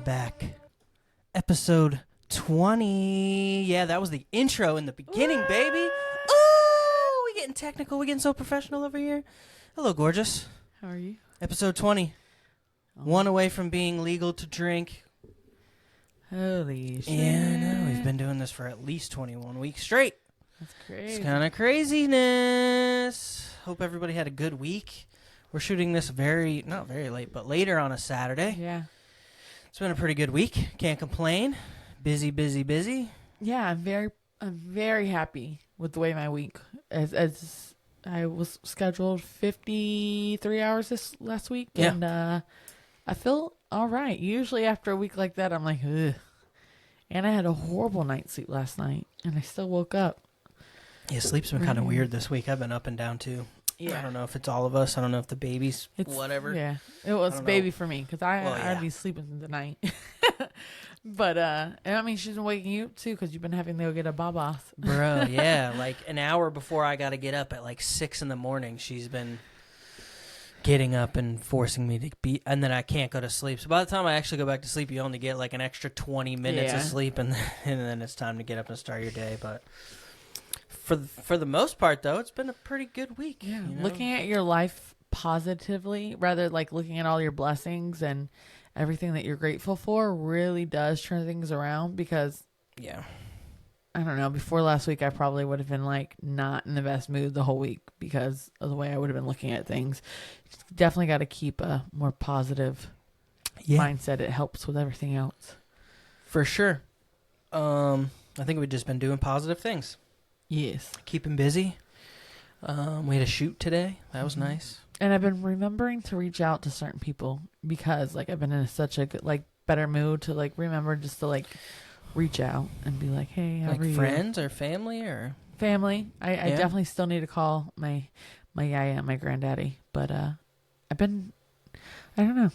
back. Episode 20. Yeah, that was the intro in the beginning, baby. Ooh, we getting technical. We getting so professional over here. Hello, gorgeous. How are you? Episode 20. One away from being legal to drink. Holy shit. Yeah, no, we've been doing this for at least 21 weeks straight. That's crazy. It's kind of craziness. Hope everybody had a good week. We're shooting this not very late, but later on a Saturday. Yeah. It's been a pretty good week. Can't complain. Busy. Yeah, I'm very happy with the way my week as I was scheduled 53 hours this last week. Yeah. And I feel all right. Usually after a week like that, I'm like, ugh. And I had a horrible night's sleep last night, and I still woke up. Yeah, sleep's been kind of weird this week. I've been up and down, too. Yeah. I don't know if it's all of us. I don't know if the baby's whatever. Yeah, it was baby for me because I'd be sleeping the night. But, and I mean, she's been waking you up, too, because you've been having to go get a baba. Bro, yeah. Like an hour before I got to get up at like 6 in the morning, she's been getting up and forcing me to be, and then I can't go to sleep. So by the time I actually go back to sleep, you only get like an extra 20 minutes of sleep, and then it's time to get up and start your day. But for the most part, though, it's been a pretty good week. Yeah, you know? Looking at your life positively, rather like looking at all your blessings and everything that you're grateful for, really does turn things around. Because I don't know, before last week I probably would have been like not in the best mood the whole week because of the way I would have been looking at things. Definitely got to keep a more positive mindset. It helps with everything else. For sure. I think we've just been doing positive things. Yes. Keeping busy. We had a shoot today. That was nice. And I've been remembering to reach out to certain people because like I've been in such a good, like better mood to like remember just to like reach out and be like, hey, how are you? Friends or family or family. I definitely still need to call my yaya and my granddaddy, but I've been, I don't know,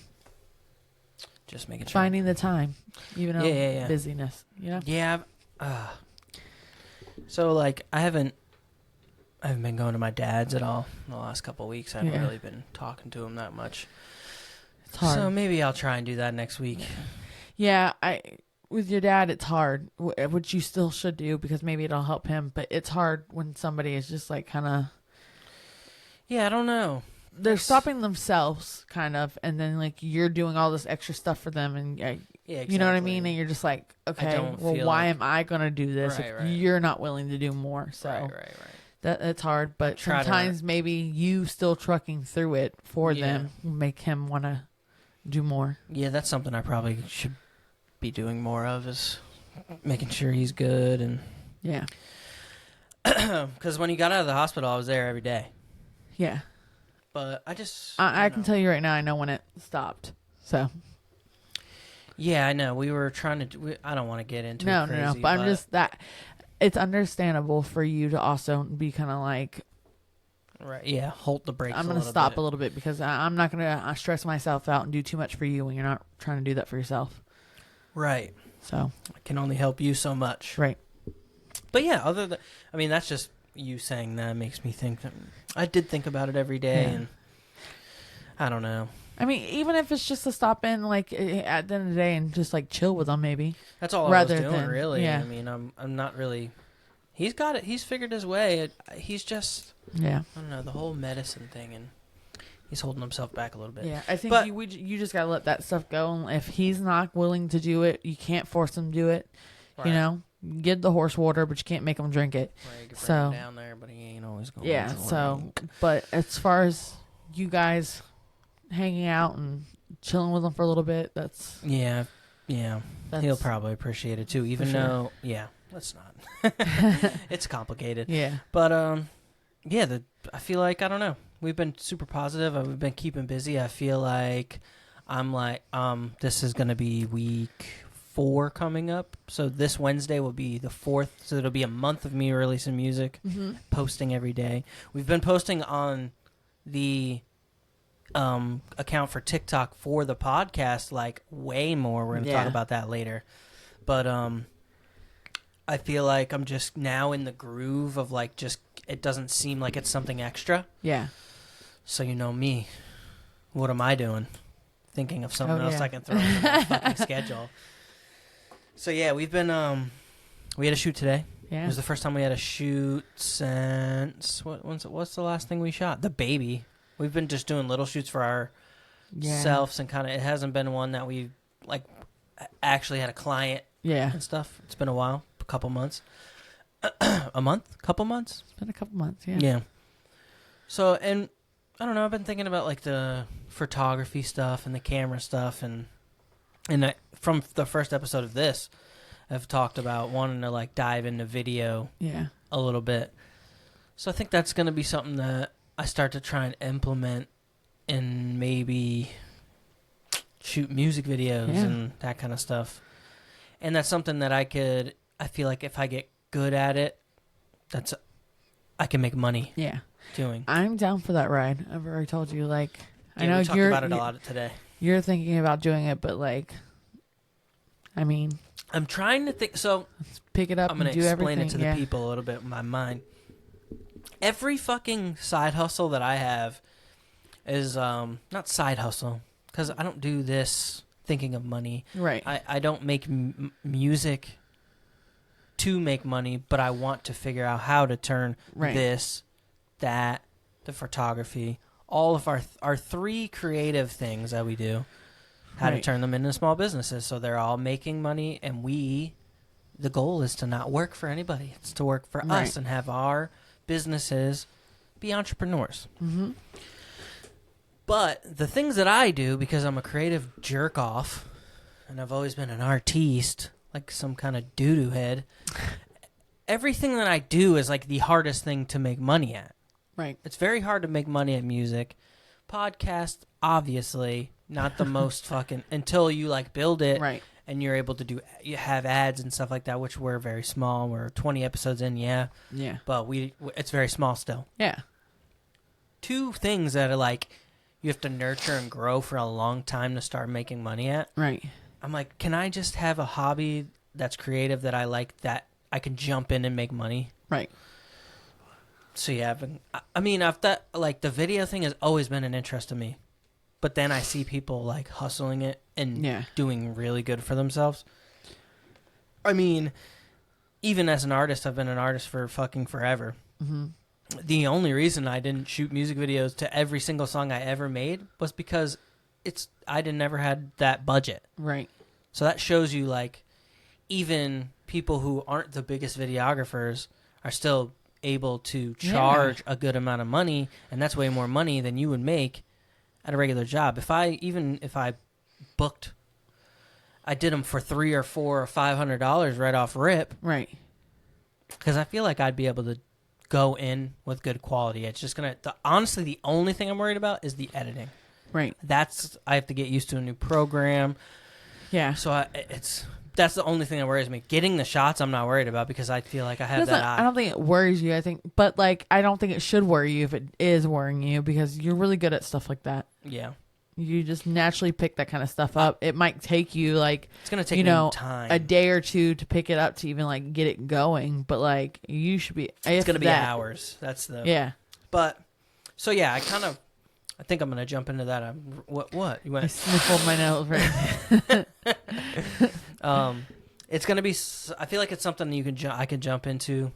just making sure finding the time, even though busyness, you know. Yeah. So like I haven't been going to my dad's at all in the last couple of weeks. I haven't really been talking to him that much. It's hard. So maybe I'll try and do that next week. Yeah, with your dad, it's hard, which you still should do because maybe it'll help him. But it's hard when somebody is just like kind of. Yeah, I don't know. They're stopping themselves, kind of, and then like you're doing all this extra stuff for them, and exactly. You know what I mean. And you're just like, okay, well, why am I gonna do this if you're not willing to do more? So right. That's hard. But sometimes maybe you still trucking through it for them will make him want to do more. Yeah, that's something I probably should be doing more of, is making sure he's good. And because when he got out of the hospital, I was there every day. Yeah. But I can tell you right now, I know when it stopped. So. Yeah, I know. We were trying to. I don't want to get into it crazy. No. But I'm just that. It's understandable for you to also be kind of like. Right. Yeah. Hold the brakes. I'm going to stop a little bit because I'm not going to stress myself out and do too much for you when you're not trying to do that for yourself. Right. So. I can only help you so much. Right. But yeah, that's just you saying that makes me think that I did think about it every day, and I don't know. I mean, even if it's just to stop in, like at the end of the day, and just like chill with them, maybe. That's all I was doing, really. Yeah. I mean, I'm not really. He's got it. He's figured his way. He's just. Yeah. I don't know, the whole medicine thing, and he's holding himself back a little bit. Yeah, I think you just gotta let that stuff go. And if he's not willing to do it, you can't force him to do it. Right. You know, give the horse water, but you can't make him drink it. Right, you can bring him down there, but he ain't always going. Yeah. So, but as far as you guys hanging out and chilling with him for a little bit, that's he'll probably appreciate it too. Even though, let's not. It's complicated. Yeah. But I feel like I don't know. We've been super positive. We've been keeping busy. I feel like this is gonna be week 4 coming up. So this Wednesday will be the 4th. So it'll be a month of me releasing music, posting every day. We've been posting on the account for TikTok for the podcast like way more. We're gonna talk about that later. But I feel like I'm just now in the groove of like just it doesn't seem like it's something extra. Yeah. So you know me. What am I doing? thinking of something else I can throw into my fucking schedule. So yeah, we've been we had a shoot today. Yeah. It was the first time we had a shoot since what's the last thing we shot? The Baby. We've been just doing little shoots for ourselves and kind of it hasn't been one that we like actually had a client and stuff. It's been a while, a couple months. A month? Couple months? It's been a couple months, yeah. Yeah. So, and I don't know, I've been thinking about like the photography stuff and the camera stuff and from the first episode of this, I've talked about wanting to like dive into video a little bit. So I think that's going to be something that I start to try and implement and maybe shoot music videos and that kind of stuff. And that's something that I feel like if I get good at it, I can make money doing. I'm down for that ride. I've already told you, like, I know we talked about it a lot today. You're thinking about doing it, but like, I mean, I'm trying to think. So let's pick it up. I'm going to explain it to the people a little bit in my mind. Every fucking side hustle that I have is not side hustle because I don't do this thinking of money. Right. I don't make music to make money, but I want to figure out how to turn this, that, the photography, all of our three creative things that we do, how to turn them into small businesses so they're all making money, and the goal is to not work for anybody. It's to work for us and have our businesses be entrepreneurs. Mm-hmm. But the things that I do, because I'm a creative jerk off, and I've always been an artiste, like some kind of doo-doo head, everything that I do is like the hardest thing to make money at. Right. It's very hard to make money at music. Podcast, obviously, not the most fucking, until you like build it and you're able to you have ads and stuff like that, which we're very small. We're 20 episodes in, but it's very small still. Yeah. Two things that are like, you have to nurture and grow for a long time to start making money at. Right. I'm like, can I just have a hobby that's creative that I like that I can jump in and make money? Right. So yeah, I mean, I've thought like the video thing has always been an interest to me, but then I see people like hustling it and doing really good for themselves. I mean, even as an artist, I've been an artist for fucking forever. Mm-hmm. The only reason I didn't shoot music videos to every single song I ever made was because I never had that budget. Right. So that shows you like even people who aren't the biggest videographers are still able to charge a good amount of money, and that's way more money than you would make at a regular job. If I booked, I did them for $300 or $400 or $500 right off rip. Right. Because I feel like I'd be able to go in with good quality. It's just honestly, the only thing I'm worried about is the editing. Right. I have to get used to a new program. Yeah. So that's the only thing that worries me. Getting the shots, I'm not worried about because I feel like I have that eye. I don't think it worries you. But like, I don't think it should worry you if it is worrying you because you're really good at stuff like that. Yeah. You just naturally pick that kind of stuff up. It might take you like it's gonna take me time, a day or two to pick it up to even like get it going. But like you should be. It's gonna be hours. That's the But so yeah, I think I'm gonna jump into that. What you went? I sniffled my nose right. It's gonna be. I feel like it's something I can jump into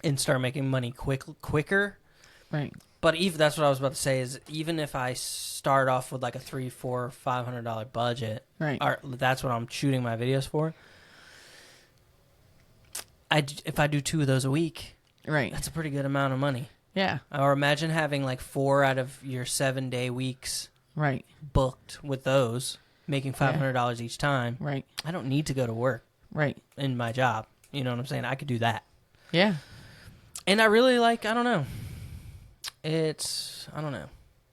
and start making money quicker. Right. But that's what I was about to say is even if I start off with like a $300, $400, $500 budget, right? That's what I'm shooting my videos for. If I do 2 of those a week, right, that's a pretty good amount of money. Yeah. Or imagine having like 4 out of your 7-day weeks, right, booked with those, making $500 each time. Right. I don't need to go to work. Right. In my job, you know what I'm saying? I could do that. Yeah. And I really like. I don't know. I don't know.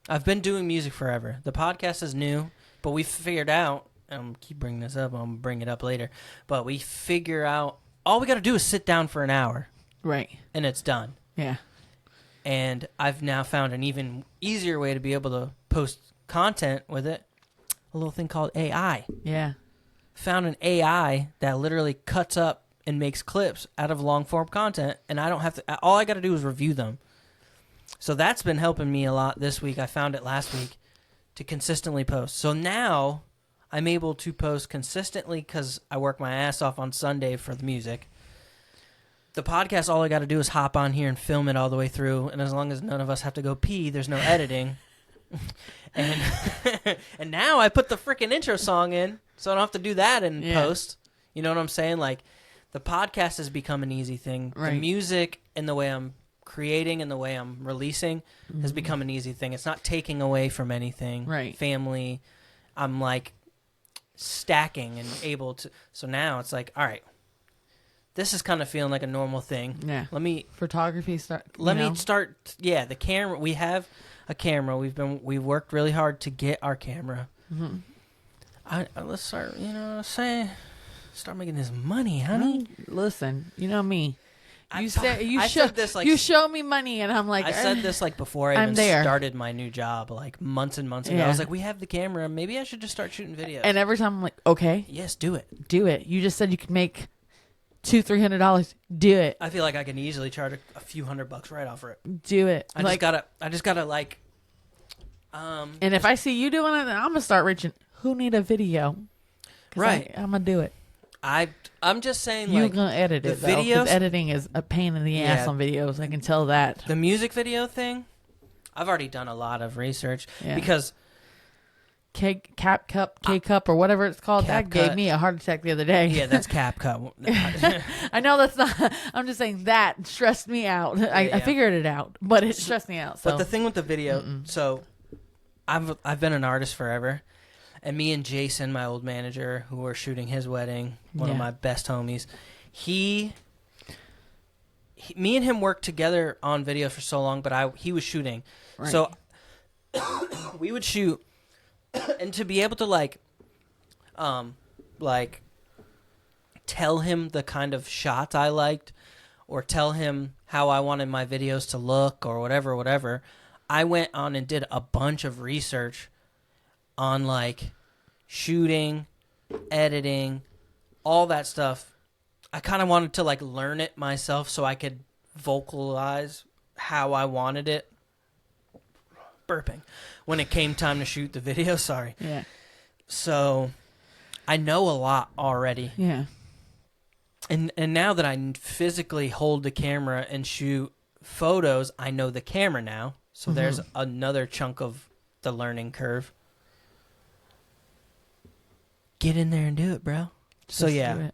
I've been doing music forever. The podcast is new, but we figured out, and I'm keep bringing this up, I'm bring it up later, but we figure out, all we got to do is sit down for an hour. Right. And it's done. Yeah. And I've now found an even easier way to be able to post content with it, a little thing called AI. Yeah. Found an AI that literally cuts up and makes clips out of long-form content, and I don't have to, all I got to do is review them. So that's been helping me a lot this week. I found it last week to consistently post. So now I'm able to post consistently because I work my ass off on Sunday for the music. The podcast, all I got to do is hop on here and film it all the way through. And as long as none of us have to go pee, there's no editing. and and now I put the freaking intro song in, so I don't have to do that in post. You know what I'm saying? Like, the podcast has become an easy thing. Right. The music and the way I'm creating and the way I'm releasing has become an easy thing. It's not taking away from anything. Right. Family, I'm like stacking and able to. So now it's like, all right, this is kind of feeling like a normal thing. Yeah. Let me photography start. Let me start. Yeah, the camera. We have a camera. We've worked really hard to get our camera. Let's start. Start making this money, honey. Listen, you know me. You you show me money, and I'm like, I said this like before I even started my new job, like months and months ago. Yeah. I was like, we have the camera. Maybe I should just start shooting videos. And every time I'm like, okay, yes, do it. You just said you could make $200-300. Do it. I feel like I can easily charge a few $100 right off for it. Do it. I just gotta like. And if I see you doing it, then I'm gonna start reaching. Who need a video? Right. I'm gonna do it. I'm just saying, you're like, gonna edit it. Videos, editing is a pain in the ass on videos. I can tell that. The music video thing, I've already done a lot of research because K-Cup or whatever it's called. That gave me a heart attack the other day. Yeah, that's CapCut. I know that's not. I'm just saying that stressed me out. I figured it out, but it stressed me out. So. But the thing with the video, so I've been an artist forever. And me and Jason, my old manager, who were shooting his wedding, one of my best homies, me and him worked together on video for so long, but he was shooting. Right. So we would shoot, and to be able to like tell him the kind of shots I liked, or tell him how I wanted my videos to look, or whatever, I went on and did a bunch of research on like shooting, editing, all that stuff. I kind of wanted to like learn it myself so I could vocalize how I wanted it. Burping. When it came time to shoot the video, sorry. Yeah. So I know a lot already. Yeah. And now that I physically hold the camera and shoot photos, I know the camera now. So there's another chunk of the learning curve. Get in there and do it, bro. So yeah,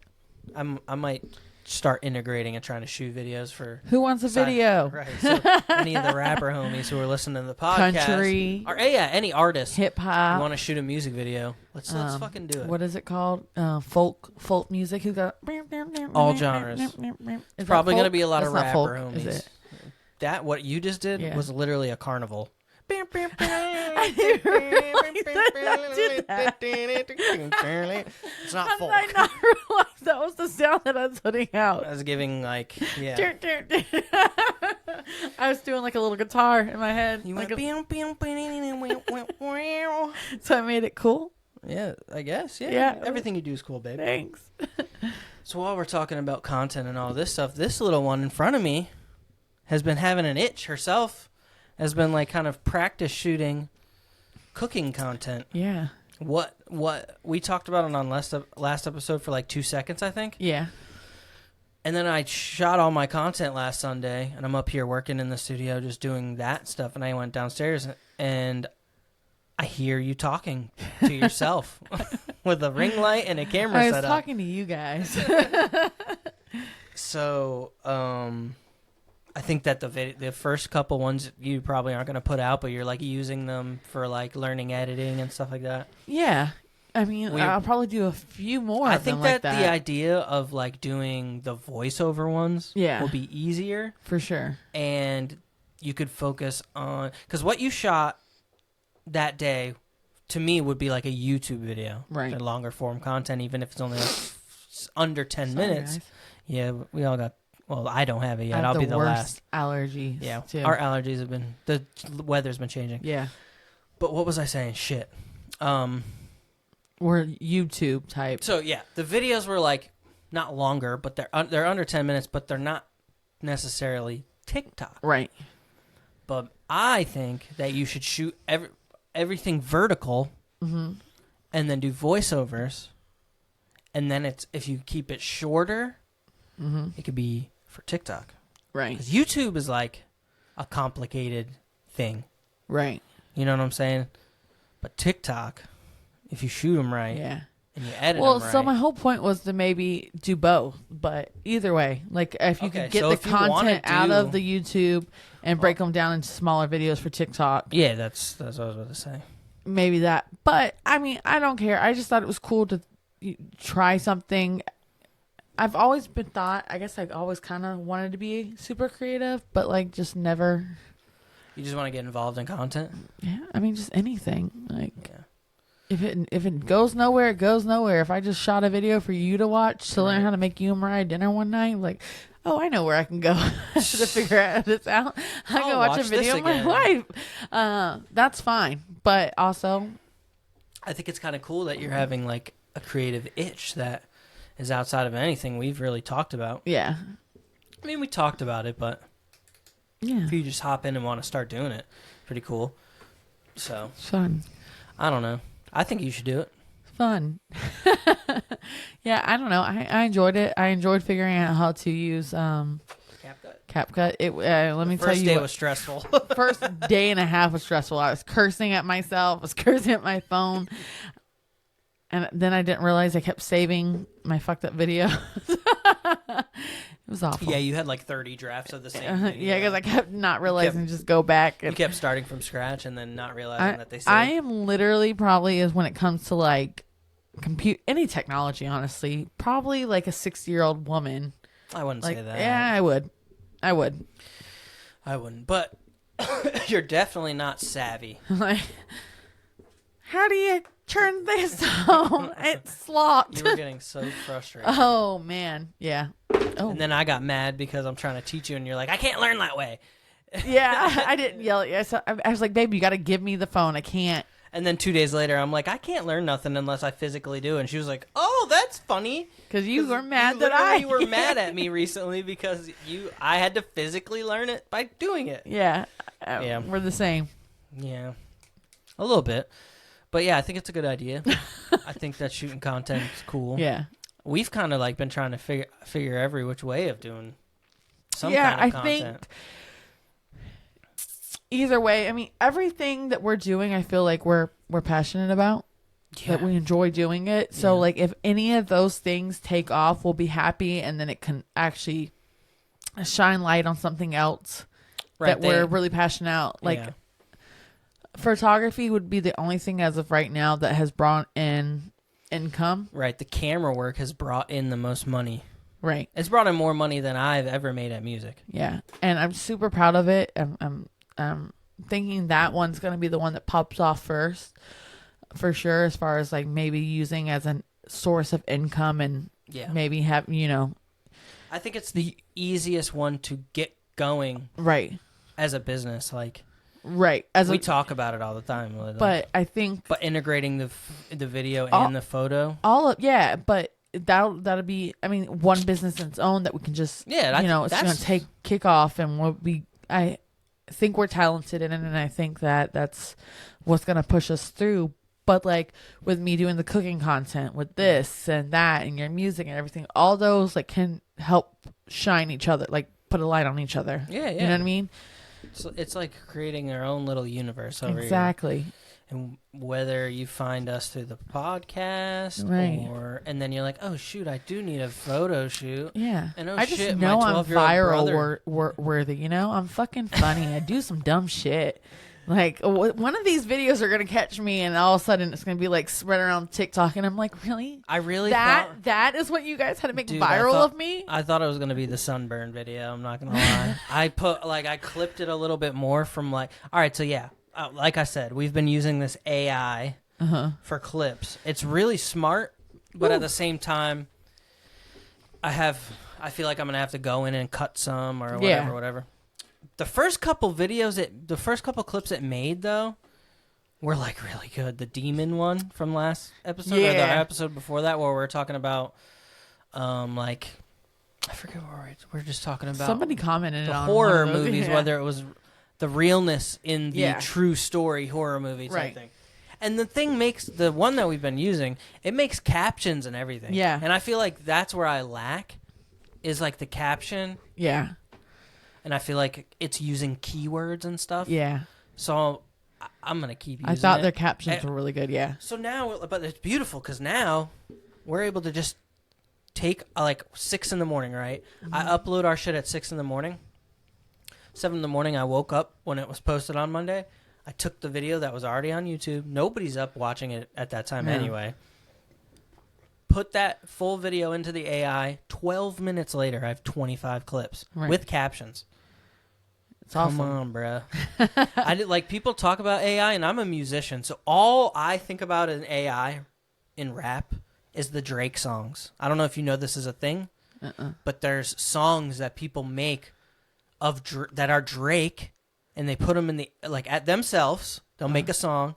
I might start integrating and trying to shoot videos for who wants a video. Right. So any of the rapper homies who are listening to the podcast, country, or any artist, hip hop, want to shoot a music video. Let's fucking do it. What is it called? Folk music. Who got all genres? It's probably gonna be a lot of rapper homies. That what you just did was literally a carnival. I didn't realize that. It's not folk. I not realize that was the sound that I was putting out. I was giving like, I was doing like a little guitar in my head. You like went so I made it cool. Yeah, I guess. Yeah. Everything you do is cool, baby. Thanks. So while we're talking about content and all this stuff, this little one in front of me has been having an itch herself. Has been like kind of practice shooting cooking content. Yeah. What we talked about it on last episode for like 2 seconds, I think. Yeah. And then I shot all my content last Sunday, and I'm up here working in the studio just doing that stuff. And I went downstairs, and I hear you talking to yourself with a ring light and a camera set up. I was talking to you guys. So, I think that the first couple ones you probably aren't going to put out, but you're like using them for like learning editing and stuff like that. Yeah. I mean, I'll probably do a few more. I think that the idea of like doing the voiceover ones will be easier. For sure. And you could focus on, because what you shot that day to me would be like a YouTube video. Right. A longer form content, even if it's only like under 10 minutes. Guys. Yeah, we all got. Well, I don't have it yet. I'll be the last. Allergies. Yeah, too. Our allergies have been. The weather's been changing. Yeah. But what was I saying? Shit. We're YouTube type. So yeah, the videos were like not longer, but they're under 10 minutes, but they're not necessarily TikTok. Right. But I think that you should shoot everything vertical, Mm-hmm. and then do voiceovers, and then if you keep it shorter, Mm-hmm. it could be for TikTok. Right. Because YouTube is like a complicated thing. Right. You know what I'm saying? But TikTok, if you shoot them right, Yeah. and you edit Well, them right. so my whole point was to maybe do both, but either way, like if you could get so the if you wanna content out of do- the YouTube and break them down into smaller videos for TikTok, Yeah, that's what I was about to say. maybe that. But I mean, I don't care. I just thought it was cool to try something. I've always been I guess I always kind of wanted to be super creative, but like just never. You just want to get involved in content? Yeah, I mean, just anything. Like, Yeah. if it goes nowhere, it goes nowhere. If I just shot a video for you to watch to learn Right. how to make you and Mariah dinner one night, like, oh, I know where I can go to figure this out. I I'll can watch a watch this video of my again. life. That's fine, but also, I think it's kind of cool that you're having like a creative itch that is outside of anything we've really talked about. yeah, I mean, we talked about it, but yeah, if you just hop in and want to start doing it, pretty cool. So, fun. I don't know. I think you should do it. Fun. Yeah, I don't know. I enjoyed it. I enjoyed figuring out how to use CapCut. It let me tell First you day what, was stressful. first day and a half was stressful. I was cursing at myself. I was cursing at my phone. And then I didn't realize I kept saving my fucked up video. It was awful. Yeah, you had like 30 drafts of the same video. Yeah, because I kept not realizing just go back. You And kept starting from scratch and then not realizing that they saved. I am literally probably is when it comes to like any technology, honestly, probably like a 60-year-old woman. I wouldn't Like, say that. yeah, I would. I wouldn't. But you're definitely not savvy. Like, how do you turn this on? It's locked. You were getting so frustrated. Oh man, yeah. Oh, And then I got mad because I'm trying to teach you and you're like, I can't learn that way. yeah. I didn't yell at you. I was like, babe, you got to give me the phone. I can't. And then 2 days later, I'm like, I can't learn nothing unless I physically do. And she was like, oh, that's funny. Because you were mad You were mad at me recently because I had to physically learn it by doing it. Yeah. Yeah. We're the same. Yeah. A little bit. But yeah, I think it's a good idea. I think that shooting content is cool. Yeah. We've kind of like been trying to figure every which way of doing some Yeah, kind of I content. think either way, I mean, everything that we're doing, I feel like we're passionate about. That we enjoy doing it. So Yeah. like if any of those things take off, we'll be happy, and then it can actually shine light on something else that we're really passionate about. Like yeah. photography would be the only thing as of right now that has brought in income. Right. The camera work has brought in the most money. Right. It's brought in more money than I've ever made at music. Yeah. And I'm super proud of it. I'm thinking that one's going to be the one that pops off first for sure, as far as like maybe using as a source of income and Yeah. maybe have, I think it's the easiest one to get going right. as a business. Like Right. As we talk about it all the time. but I think But integrating the video and the photo. but that'll be, I mean, one business in its own that we can just, Yeah, it's going to kick off, and I think we're talented in it, and I think that that's what's going to push us through. But like with me doing the cooking content with this and that and your music and everything, all those like can help shine each other, like put a light on each other. Yeah, yeah. You know what I mean? So it's like creating our own little universe over Exactly. here. And whether you find us through the podcast Right. and then you're like, oh shoot, I do need a photo shoot. Yeah. And I just shit, know my I'm 12-year-old viral worthy, I'm fucking funny. I do some dumb shit. Like one of these videos are going to catch me, and all of a sudden it's going to be like spread around TikTok, and I'm like, really? I really that is what you guys had to make Dude, viral of me? I thought it was going to be the sunburn video. I'm not going to lie. I clipped it a little bit more from all right. So yeah, like I said, we've been using this AI for clips. It's really smart, but at the same time, I feel like I'm going to have to go in and cut some or whatever. The first couple clips it made though were like really good. The demon one from last episode or the episode before that where we're talking about I forget what we're just talking about. Somebody commented the on horror one of those. movies, Yeah. whether it was the realness in the true story horror movie type thing. And the thing makes the one that we've been using, it makes captions and everything. Yeah. And I feel like that's where I lack is like the caption. Yeah. And I feel like it's using keywords and stuff. Yeah. So I'm going to keep using it. I thought their captions were really good, yeah. So now, but it's beautiful because now we're able to just take like 6 in the morning, right? Mm-hmm. I upload our shit at 6 in the morning. 7 in the morning, I woke up when it was posted on Monday. I took the video that was already on YouTube. Nobody's up watching it at that time anyway. Put that full video into the AI. 12 minutes later, I have 25 clips with captions. It's awesome. Come on, bro. I did, like, people talk about AI, and I'm a musician, so all I think about in AI in rap is the Drake songs. I don't know if you know this is a thing, but there's songs that people make of that are Drake, and they put them in the at themselves. They'll make a song,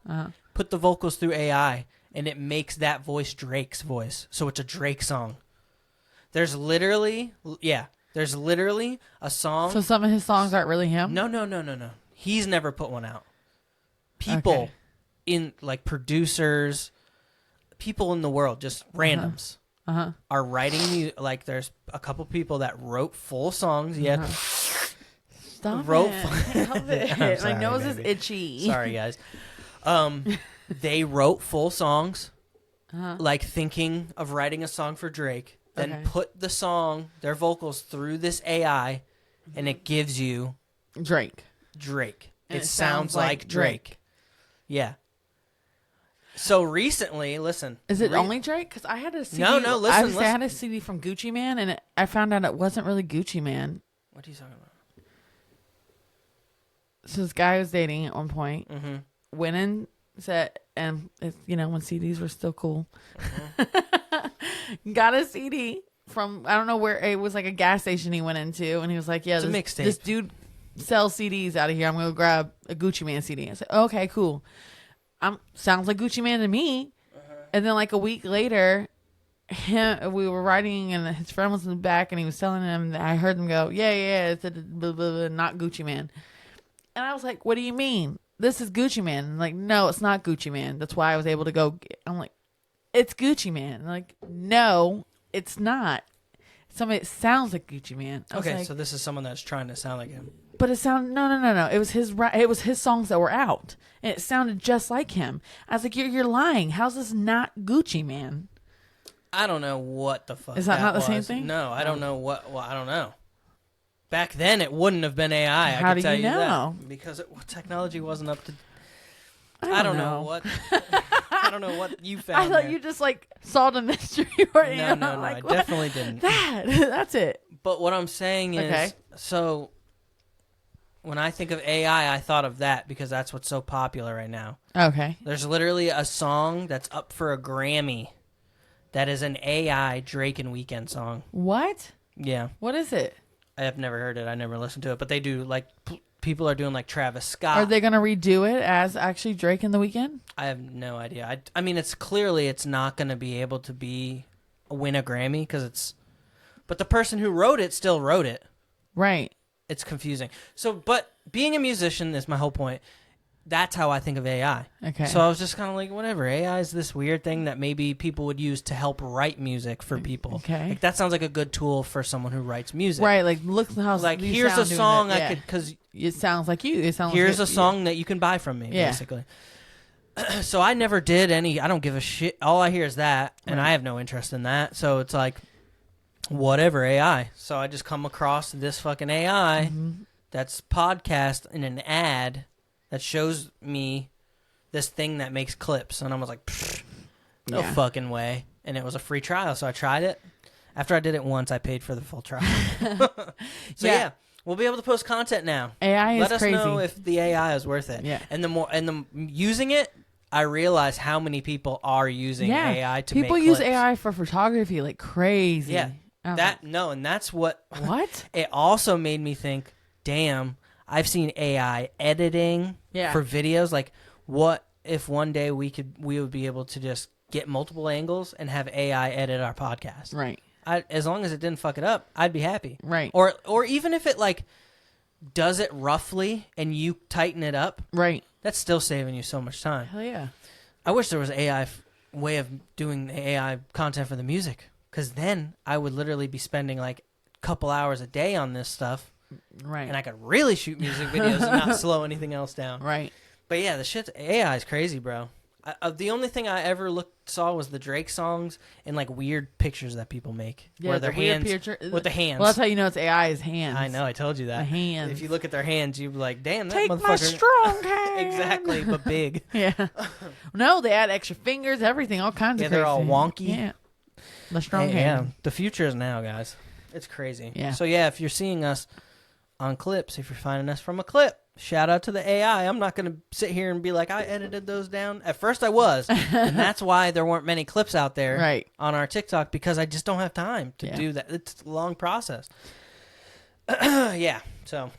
put the vocals through AI, and it makes that voice Drake's voice. So it's a Drake song. There's literally a song. So some of his songs aren't really him? No. He's never put one out. People in like producers, people in the world, just randoms, are writing like there's a couple people that wrote full songs. Yeah. Stop it. My nose is itchy. Sorry, guys. They wrote full songs, like thinking of writing a song for Drake, then put the song, their vocals through this AI, and it gives you Drake. It sounds like Drake. Yeah. So recently, listen. Is it only Drake? Because I had a CD. No, listen. I had a CD from Gucci Mane, and I found out it wasn't really Gucci Mane. What are you talking about? So this guy I was dating at one point went in, said, and it's, when CDs were still cool, got a CD from, I don't know where, it was like a gas station he went into, and he was like, yeah, this dude sells CDs out of here. I'm going to grab a Gucci Mane CD. I said, okay, cool. Sounds like Gucci Mane to me. And then like a week later, we were riding, and his friend was in the back, and he was telling him that I heard him go, yeah, it's a blah, blah, blah, not Gucci Mane. And I was like, what do you mean? This is Gucci Mane. And like, no, it's not Gucci Mane. That's why I was able to go. I'm like, it's Gucci Mane. And like, no, it's not. It sounds like Gucci Mane. Okay, like, so this is someone that's trying to sound like him. But no. It was his songs that were out, and it sounded just like him. I was like, you're lying. How's this not Gucci Mane? I don't know what the fuck. Is that not the was. same thing? No, I don't know what. Well, I don't know. Back then, it wouldn't have been AI. How do you know? That, because technology wasn't up to. I don't know what. I don't know what you found. I thought you just like solved a mystery. No. Like, I definitely didn't. That's it. But what I'm saying is, so when I think of AI, I thought of that because that's what's so popular right now. Okay. There's literally a song that's up for a Grammy that is an AI Drake and Weeknd song. What? Yeah. What is it? I have never heard it. I never listened to it. But they do, like, people are doing, like, Travis Scott. Are they going to redo it as actually Drake and The Weeknd? I have no idea. I mean, it's not going to be able to win a Grammy because it's... But the person who wrote it still wrote it. Right. It's confusing. So, but being a musician is my whole point. That's how I think of AI. Okay. So I was just kind of like, whatever. AI is this weird thing that maybe people would use to help write music for people. Okay. Like, that sounds like a good tool for someone who writes music. Right. Like, look how like here's a song I could because it sounds like you. It sounds. Here's a song that you can buy from me. Yeah. Basically. So I never did any. I don't give a shit. All I hear is that, and I have no interest in that. So it's like, whatever AI. So I just come across this fucking AI that's podcast in an ad that shows me this thing that makes clips. And I was like, no fucking way. And it was a free trial, so I tried it. After I did it once, I paid for the full trial. So yeah, we'll be able to post content now. AI is crazy. Let us know if the AI is worth it. Yeah. And the using it, I realize how many people are using AI to make clips. People use AI for photography like crazy. Yeah. And that's what What? It also made me think, damn, I've seen AI editing for videos. Like, what if one day we would be able to just get multiple angles and have AI edit our podcast? Right. As long as it didn't fuck it up, I'd be happy. Right. Or even if it like does it roughly and you tighten it up, right, that's still saving you so much time. hell yeah. I wish there was AI way of doing the AI content for the music, because then I would literally be spending like a couple hours a day on this stuff, Right. and I could really shoot music videos and not slow anything else down. Right. But yeah, the shit AI is crazy, bro. The only thing I ever saw was the Drake songs and like weird pictures that people make, Yeah, where their hands with the hands. Well, that's how you know it's AI is hands. I know, I told you that. The hands. If you look at their hands, you'd be like, damn, that Take motherfucker. my strong hand. Exactly, but big. Yeah. No, they add extra fingers, everything, all kinds of crazy. They're all wonky. Yeah. The strong Yeah, hand. the future is now, guys. It's crazy. Yeah. So yeah, if you're seeing us on clips, if you're finding us from a clip, shout out to the AI. I'm not going to sit here and be like, I edited those down. At first I was, and that's why there weren't many clips out there on our TikTok, because I just don't have time to do that. It's a long process. Yeah, so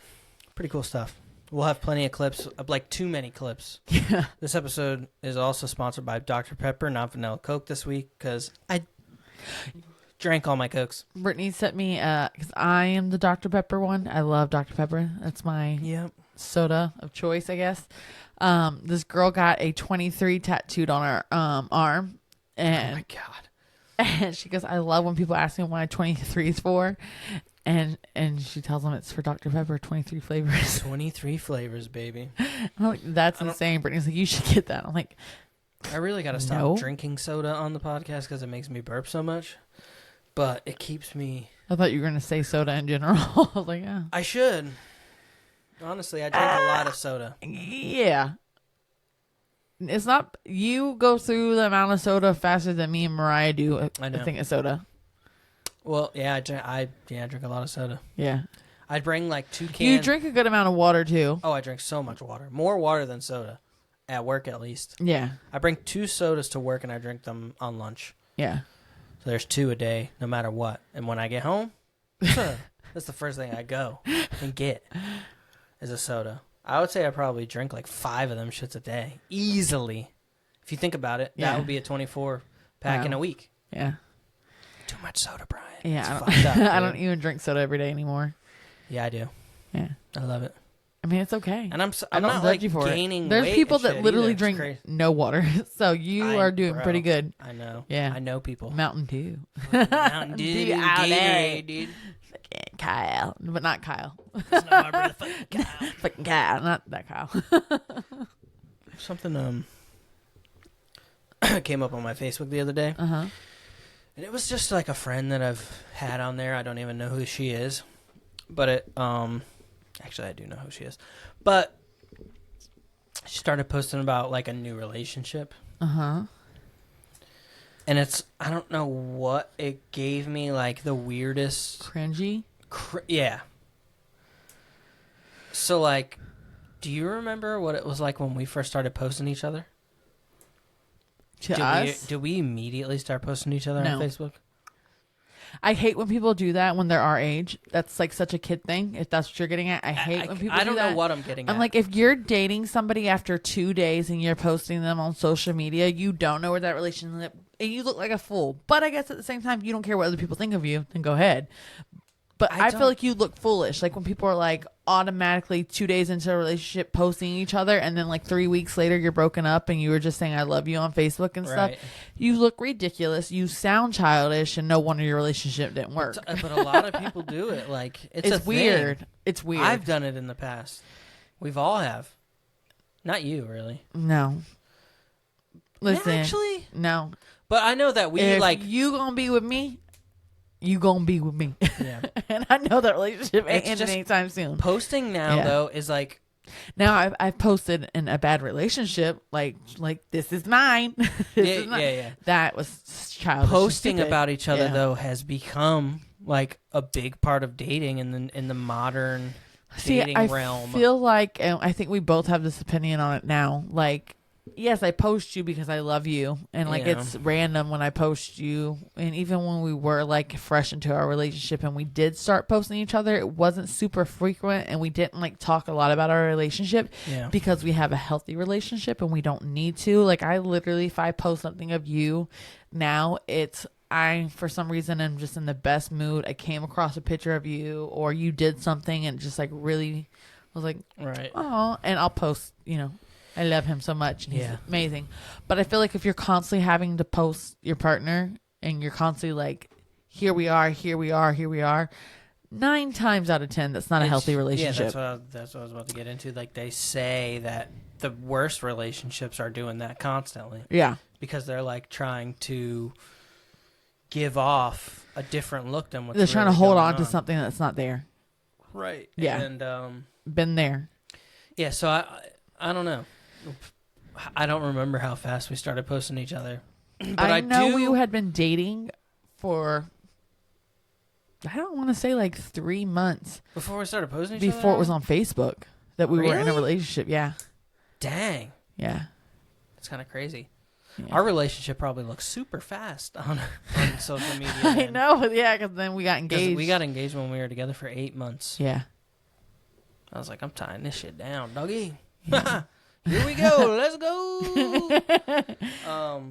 pretty cool stuff. We'll have plenty of clips, like too many clips. Yeah. This episode is also sponsored by Dr. Pepper, not vanilla Coke this week, because I drank all my Cokes. Brittany sent me, because I am the Dr. Pepper one. I love Dr. Pepper. That's my soda of choice, I guess. This girl got a 23 tattooed on her arm. And, oh my God. And she goes, I love when people ask me what 23 is for. And she tells them it's for Dr. Pepper, 23 flavors. 23 flavors, baby. I'm like, that's insane. Brittany's like, you should get that. I'm like, I really got to stop drinking soda on the podcast because it makes me burp so much. But it keeps me... I thought you were going to say soda in general. I was like, yeah. I should. Honestly, I drink a lot of soda. Yeah. It's not... You go through the amount of soda faster than me and Mariah do. I think of soda. Well, yeah, I drink a lot of soda. Yeah. I bring like 2 cans. You drink a good amount of water, too. Oh, I drink so much water. More water than soda. At work, at least. Yeah. I bring 2 sodas to work, and I drink them on lunch. Yeah. So there's 2 a day, no matter what. And when I get home, that's the first thing I go and get is a soda. I would say I probably drink like 5 of them shits a day. Easily. If you think about it, that would be a 24 pack in a week. Yeah. Too much soda, Brian. Yeah. It's fucked up, I don't even drink soda every day anymore. Yeah, I do. Yeah. I love it. I mean, it's okay. And I'm not like gaining weight. There's people that literally drink drink no water. So you are doing pretty good. I know. Yeah. I know people. Mountain Dew. Mountain Dew. Gatorade, dude. Kyle. But not Kyle. It's not my brother. Fucking Kyle. Fucking Kyle. Not that Kyle. Something came up on my Facebook the other day. Uh-huh. And it was just like a friend that I've had on there. I don't even know who she is. But it... Actually, I do know who she is. But she started posting about, like, a new relationship. Uh-huh. And it's... I don't know what it gave me, like, the weirdest... Cringy? Yeah. So, like, do you remember what it was like when we first started posting each other? To us? Did we immediately start posting each other on Facebook? I hate when people do that when they're our age. That's like such a kid thing. If that's what you're getting at, I hate when people do that. I don't know what I'm getting at. I'm like, if you're dating somebody after 2 days and you're posting them on social media, you don't know where that relationship, and you look like a fool. But I guess at the same time, you don't care what other people think of you, then go ahead. But I feel like you look foolish. Like when people are like automatically 2 days into a relationship posting each other, and then like 3 weeks later you're broken up and you were just saying I love you on Facebook and stuff. You look ridiculous. You sound childish, and no wonder your relationship didn't work. But a lot of people do it. Like it's weird. Thing. It's weird. I've done it in the past. We've all have. Not you, really. No. Listen. Actually, no. But I know that if you gonna be with me, you gonna be with me. Yeah. And I know that relationship ain't ending anytime soon. Posting now though is like, now I've posted in a bad relationship, like this is mine. This is mine. Yeah. That was childish. Posting about each other though has become like a big part of dating in the modern dating realm. I feel like, and I think we both have this opinion on it now. Like, yes, I post you because I love you, and like it's random when I post you. And even when we were like fresh into our relationship and we did start posting each other, it wasn't super frequent, and we didn't like talk a lot about our relationship because we have a healthy relationship and we don't need to. Like I literally, if I post something of you now, it's I, for some reason, am just in the best mood. I came across a picture of you, or you did something and just like really was like, right. Oh, and I'll post, I love him so much. And he's amazing. But I feel like if you're constantly having to post your partner and you're constantly like, here we are, here we are, here we are, 9 times out of 10, that's not a healthy relationship. Yeah, that's what I was about to get into. Like, they say that the worst relationships are doing that constantly. Yeah. Because they're like trying to give off a different look than what's They're trying to hold on to on. something that's not there. Right. Yeah. And been there. yeah, so I don't know. I don't remember how fast we started posting each other. But I know we had been dating for, I don't want to say like 3 months. Before we started posting each other? Before it was on Facebook that we were in a relationship. Yeah. Dang. Yeah. It's kind of crazy. Yeah. Our relationship probably looks super fast on social media. I know. Yeah, because then we got engaged. We got engaged when we were together for 8 months. Yeah. I was like, I'm tying this shit down, doggy. Yeah. Here we go. Let's go.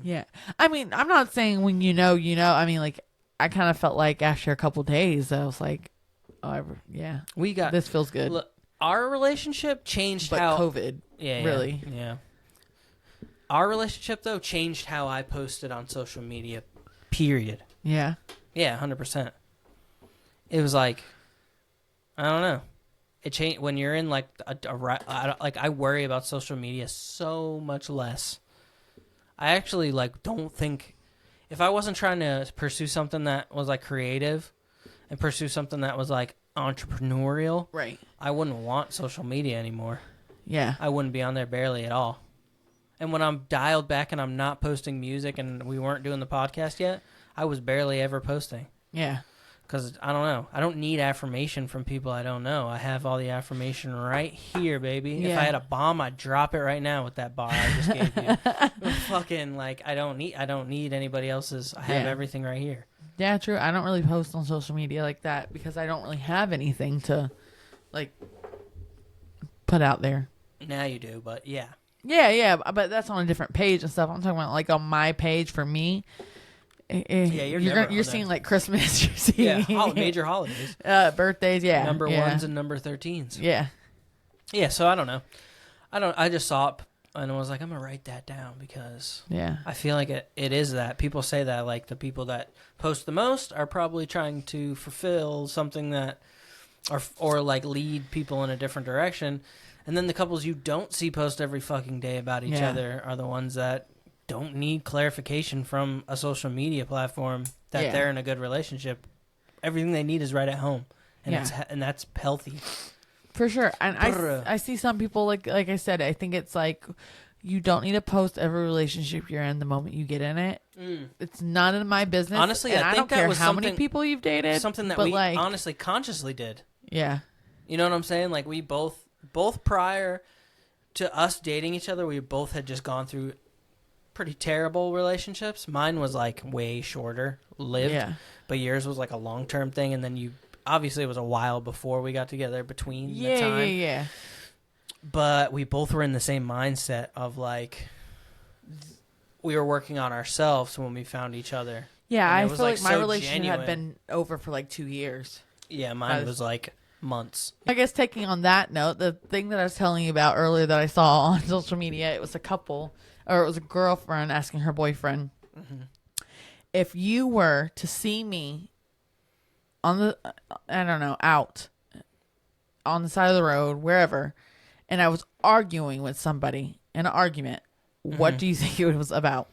Yeah. I mean, I'm not saying when you know. I mean, like, I kind of felt like after a couple days, I was like, oh, yeah. This feels good. Look, our relationship changed but how... COVID. Yeah. Really. Yeah. Our relationship, though, changed how I posted on social media, period. Yeah. Yeah, 100%. It was like, I don't know. It changed when you're in like I worry about social media so much less. I actually like don't think if I wasn't trying to pursue something that was like creative and pursue something that was like entrepreneurial, right? I wouldn't want social media anymore. Yeah. I wouldn't be on there barely at all. And when I'm dialed back and I'm not posting music and we weren't doing the podcast yet, I was barely ever posting. Yeah. Because, I don't know. I don't need affirmation from people I don't know. I have all the affirmation right here, baby. Yeah. If I had a bomb, I'd drop it right now with that bar I just gave you. Fucking, like, I don't need anybody else's. I have everything right here. Yeah, true. I don't really post on social media like that because I don't really have anything to, like, put out there. Now you do, but yeah. Yeah, but that's on a different page and stuff. I'm talking about, like, on my page for me. Yeah, you're seeing like Christmas. You're seeing major holidays, birthdays. Yeah, number 1s and number 13s. Yeah. So I don't know. I just saw it and I was like, I'm gonna write that down because I feel like it is that people say that like the people that post the most are probably trying to fulfill something that or like lead people in a different direction, and then the couples you don't see post every fucking day about each other are the ones that don't need clarification from a social media platform that they're in a good relationship. Everything they need is right at home, and that's healthy for sure. And I see some people like I said, I think it's like you don't need to post every relationship you're in the moment you get in it. It's none of my business. Honestly, and I think don't care that was how many people you've dated. Something that but we like, honestly consciously did. Yeah, you know what I'm saying? Like we both prior to us dating each other, we both had just gone through pretty terrible relationships. Mine was like way shorter lived, but yours was like a long-term thing, and then obviously it was a while before we got together between the time. Yeah. But we both were in the same mindset of like we were working on ourselves when we found each other. Yeah, I feel like my so relationship genuine. had been over for like 2 years. Yeah, mine was like months. I guess taking on that note, the thing that I was telling you about earlier that I saw on social media, it was a couple, or it was a girlfriend asking her boyfriend, if you were to see me on the, I don't know, out on the side of the road, wherever, and I was arguing with somebody in an argument, what do you think it was about?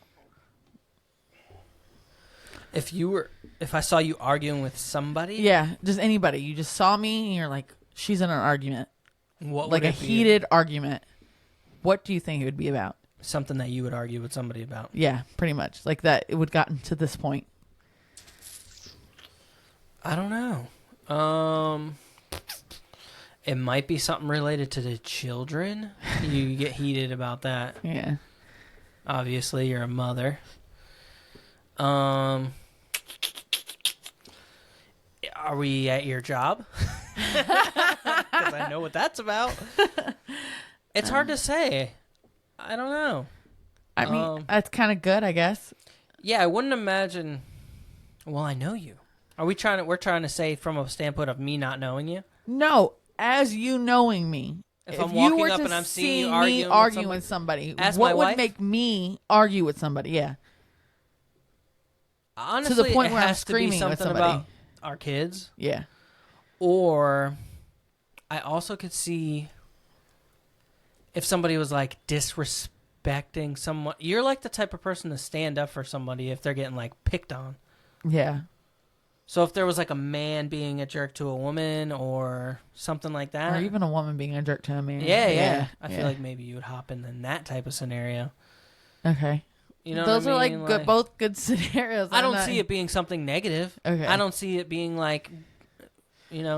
If I saw you arguing with somebody? Yeah, just anybody. You just saw me and you're like, she's in an argument. What like would a heated argument. What do you think it would be about? Something that you would argue with somebody about. Yeah, pretty much. Like that it would gotten to this point. I don't know. It might be something related to the children. You get heated about that. Yeah. Obviously, you're a mother. Are we at your job? Because I know what that's about. It's hard to say. I don't know. I mean, that's kind of good, I guess. Yeah, I wouldn't imagine. Well, I know you. We're trying to say from a standpoint of me not knowing you? No, as you knowing me. If I'm walking up and I'm seeing you arguing with somebody, as what my would wife? make me argue with somebody? Yeah. Honestly, to the point it where I'm has to be screaming with something somebody. about our kids. Yeah. Or I also could see if somebody was like disrespecting someone. You're like the type of person to stand up for somebody if they're getting like picked on. Yeah. So if there was like a man being a jerk to a woman or something like that. Or even a woman being a jerk to a man. Yeah. I feel like maybe you would hop in that type of scenario. Okay. You know Those what I mean? are like both good scenarios. I don't see it being something negative. Okay. I don't see it being like,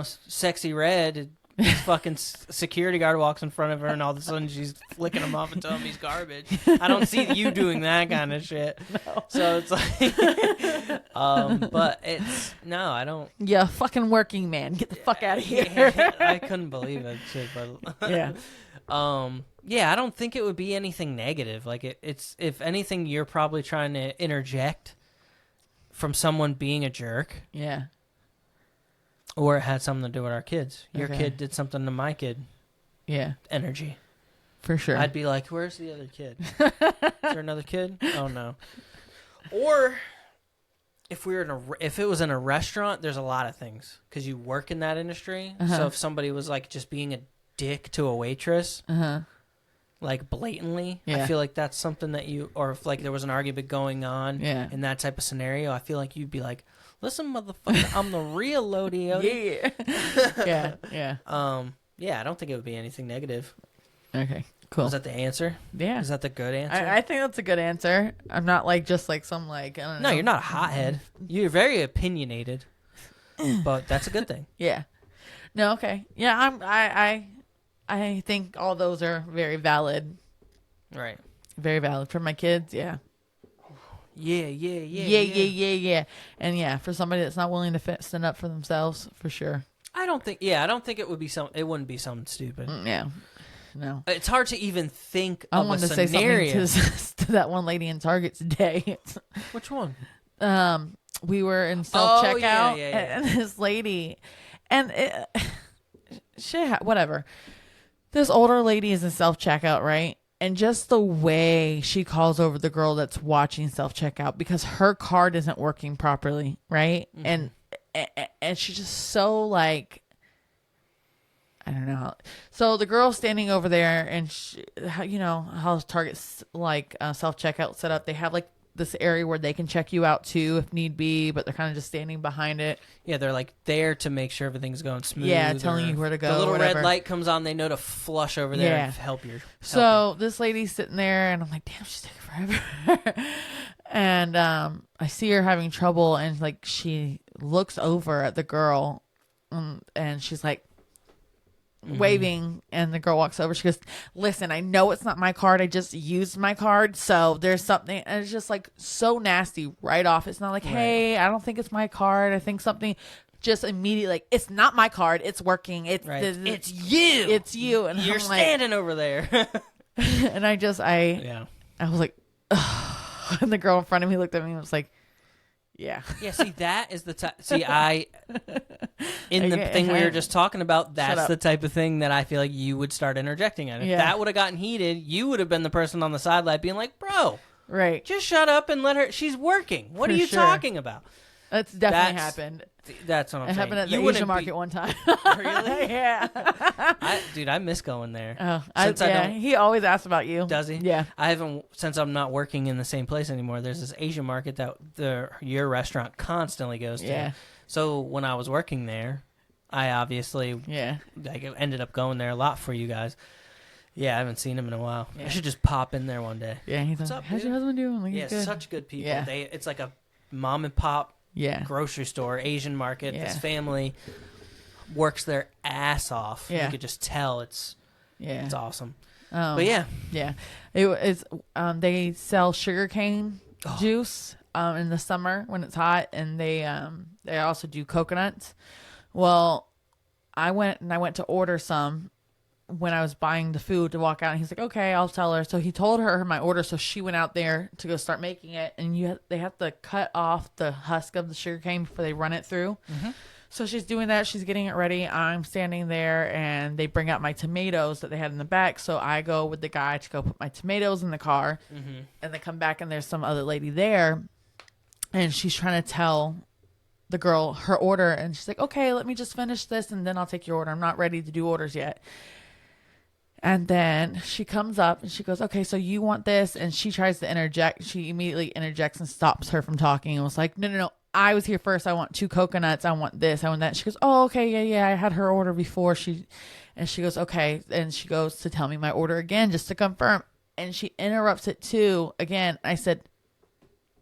Sexy Red. This fucking security guard walks in front of her and all of a sudden she's flicking him off and telling him he's garbage. I don't see you doing that kind of shit. No. So it's like, but I don't. Yeah, fucking working man. Get the fuck out of here. I couldn't believe it shit, but yeah. I don't think it would be anything negative. Like it's if anything, you're probably trying to interject from someone being a jerk. Yeah. Or it had something to do with our kids. Your kid did something to my kid. Yeah. Energy. For sure. I'd be like, where's the other kid? Is there another kid? Oh, no. Or if it was in a restaurant, there's a lot of things. Because you work in that industry. Uh-huh. So if somebody was like just being a dick to a waitress, uh-huh. like blatantly, Yeah. I feel like that's something that or if like there was an argument going on in that type of scenario, I feel like you'd be like, listen, motherfucker, I'm the real Lodi. Yeah. Yeah. I don't think it would be anything negative. Okay, cool. Is that the answer? Yeah. Is that the good answer? I think that's a good answer. I'm not like just like some like I don't know. No, you're not a hothead. You're very opinionated, but that's a good thing. Yeah. No, okay. Yeah, I think all those are very valid. Right. Very valid for my kids. Yeah. Yeah. And yeah, for somebody that's not willing to stand up for themselves, for sure. I don't think it would be it wouldn't be something stupid. Yeah. No. It's hard to even think I of a wanted to scenario. say something to that one lady in Target today. Which one? We were in self-checkout yeah. and this lady, and whatever. This older lady is in self-checkout, right? And just the way she calls over the girl that's watching self-checkout because her card isn't working properly, right? Mm-hmm. And she's just so like, I don't know. So the girl's standing over there and how Target's like self-checkout set up. They have like this area where they can check you out too if need be, but they're kind of just standing behind it. Yeah, they're like there to make sure everything's going smooth. Yeah, telling you where to go. The little red light comes on, they know to flush over there and help you. So this lady's sitting there and I'm like, damn, she's taking forever. And I see her having trouble and like she looks over at the girl and she's like, waving, and the girl walks over. She goes, listen, I know it's not my card. I just used my card. So there's something. And it's just like so nasty right off. It's not like, hey, I don't think it's my card. I think something just immediately like, it's not my card. It's working. It's it's you. It's you. And you're I'm standing over there. And I was like, ugh. And the girl in front of me looked at me and was like, yeah. Yeah, see, that is the type. See, in the thing we were just talking about, that's the type of thing that I feel like you would start interjecting at. If that would have gotten heated, you would have been the person on the sideline being like, bro, right, just shut up and let her. She's working. What are you talking about? That's definitely happened. That's what I'm saying. It happened at the Asian market one time. Really? Yeah. I miss going there. Oh, he always asks about you. Does he? Yeah. I haven't, since I'm not working in the same place anymore. There's this Asian market that your restaurant constantly goes to. Yeah. So when I was working there, I obviously ended up going there a lot for you guys. Yeah, I haven't seen him in a while. Yeah. I should just pop in there one day. Yeah, he's What's like, up, how's your husband doing? Like, yeah, good. Such good people. Yeah. It's like a mom and pop grocery store, Asian market. Yeah. This family works their ass off. Yeah. You could just tell it's awesome. But it's they sell sugarcane juice in the summer when it's hot, and they also do coconuts. Well, I went to order some, when I was buying the food to walk out, and he's like, okay, I'll tell her. So he told her my order. So she went out there to go start making it. And they have to cut off the husk of the sugar cane before they run it through. Mm-hmm. So she's doing that. She's getting it ready. I'm standing there, and they bring out my tomatoes that they had in the back. So I go with the guy to go put my tomatoes in the car. Mm-hmm. And they come back, and there's some other lady there. And she's trying to tell the girl her order. And she's like, okay, let me just finish this, and then I'll take your order. I'm not ready to do orders yet. And then she comes up, and she goes, okay, so you want this? And she tries to interject. She immediately interjects and stops her from talking and was like, no. I was here first. I want 2 coconuts. I want this. I want that. She goes, oh, okay. Yeah. I had her order before. She goes, okay. And she goes to tell me my order again, just to confirm. And she interrupts it too. Again,